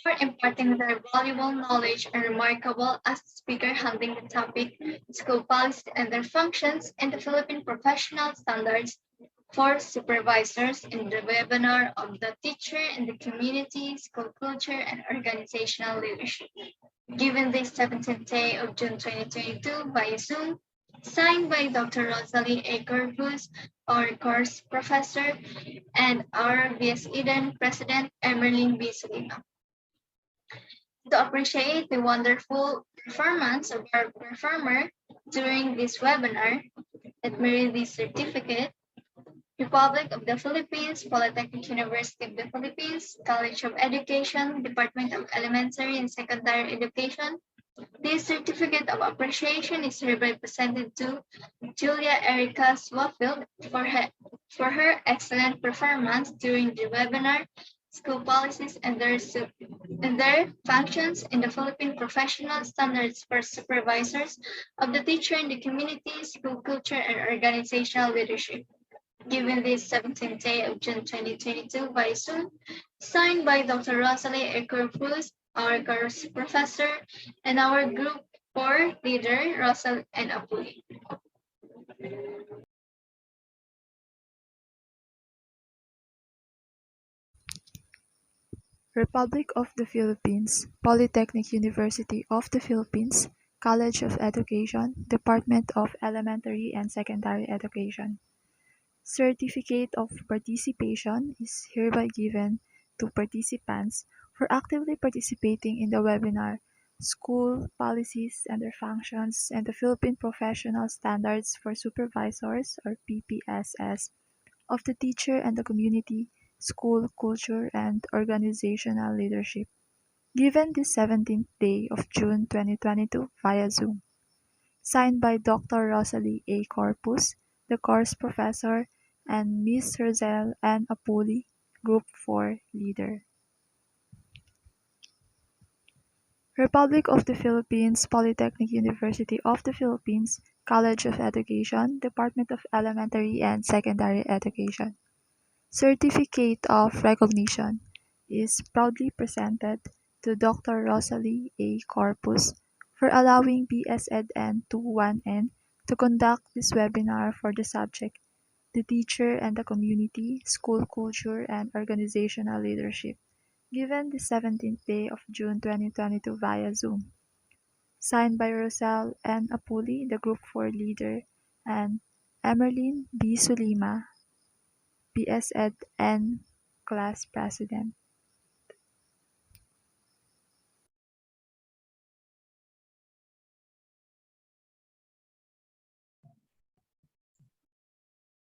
for imparting their valuable knowledge and remarkable as speaker handling the topic school policy and their functions in the Philippine professional standards for supervisors in the webinar of the teacher in the community, school culture, and organizational leadership. Given this 17th day of June 2022 via Zoom, signed by Dr. Rosalie A. Corpus, our course professor, and our VS Eden President, Emerlyn B. Salima. To appreciate the wonderful performance of our performer during this webinar, let me read this certificate. Republic of the Philippines, Polytechnic University of the Philippines, College of Education, Department of Elementary and Secondary Education. This certificate of appreciation is hereby presented to Julia Erica Swafield for her excellent performance during the webinar, School Policies and their Functions in the Philippine Professional Standards for Supervisors of the Teacher in the Community, School Culture, and Organizational Leadership. Given this 17th day of June 2022 by Zoom, signed by Dr. Rosalie Ecker-Cruz, our course professor, and our group 4 leader, Rosal and Apuli.
Republic of the Philippines, Polytechnic University of the Philippines, College of Education, Department of Elementary and Secondary Education. Certificate of participation is hereby given to participants for actively participating in the webinar School Policies and Their Functions and the Philippine Professional Standards for Supervisors or PPSS of the Teacher and the Community, School Culture and Organizational Leadership, given this 17th day of June 2022 via Zoom. Signed by Dr. Rosalie A. Corpus, the course professor, and Ms. Rosel N. Apuli, Group 4 leader. Republic of the Philippines, Polytechnic University of the Philippines, College of Education, Department of Elementary and Secondary Education. Certificate of recognition is proudly presented to Dr. Rosalie A. Corpus for allowing BSEDN21N to conduct this webinar for the subject, the teacher and the community, school culture, and organizational leadership, given the 17th day of June 2022 via Zoom. Signed by Rosal N. Apuli, the Group 4 leader, and Emerlyn B. Sulima, BSEDN class president.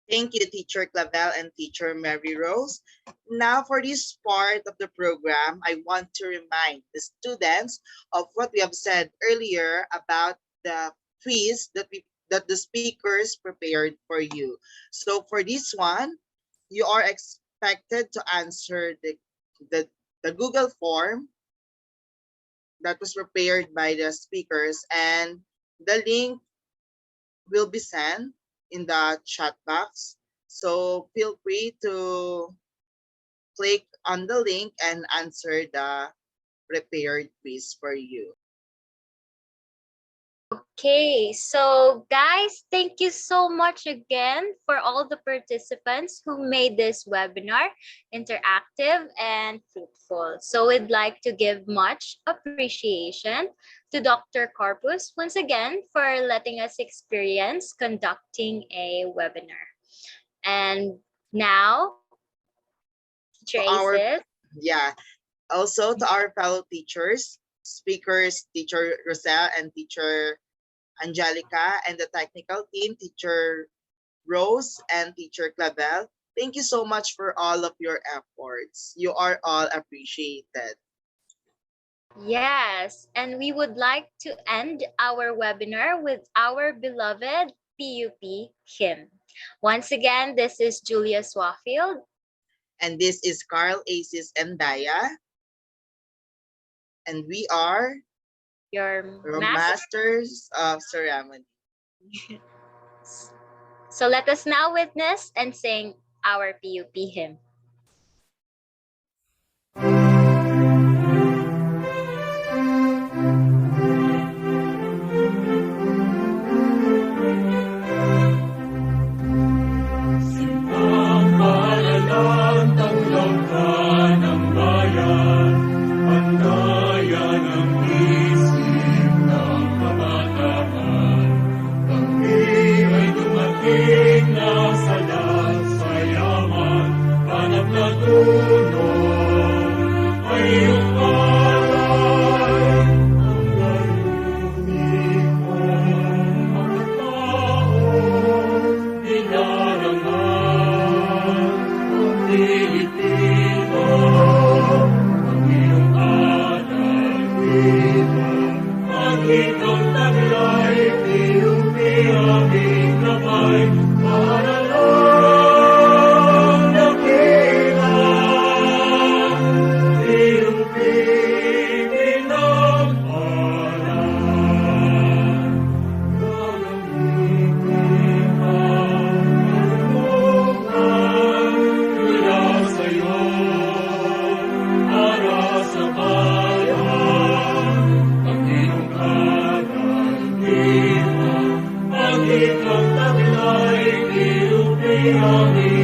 Thank you, Teacher Clavel and Teacher Mary Rose. Now, for this part of the program, I want to remind the students of what we have said earlier about the quiz that the speakers prepared for you. So for this one, you are expected to answer the Google form that was prepared by the speakers, and the link will be sent in the chat box. So feel free to click on the link and answer the prepared quiz for you.
Okay, so guys, thank you so much again for all the participants who made this webinar interactive and fruitful. So we'd like to give much appreciation to Dr. Corpus once again for letting us experience conducting a webinar. And now, Teacher Aces.
Also to our fellow teachers, speakers, Teacher Rosel and Teacher Angelica, and the technical team, Teacher Rose and Teacher Clavel. Thank you so much for all of your efforts. You are all appreciated.
Yes, and we would like to end our webinar with our beloved PUP hymn. Once again, this is Julia Swafield.
And this is Carl Aces and Daya. And we are
your
masters of ceremony.
So let us now witness and sing our PUP hymn.
holy,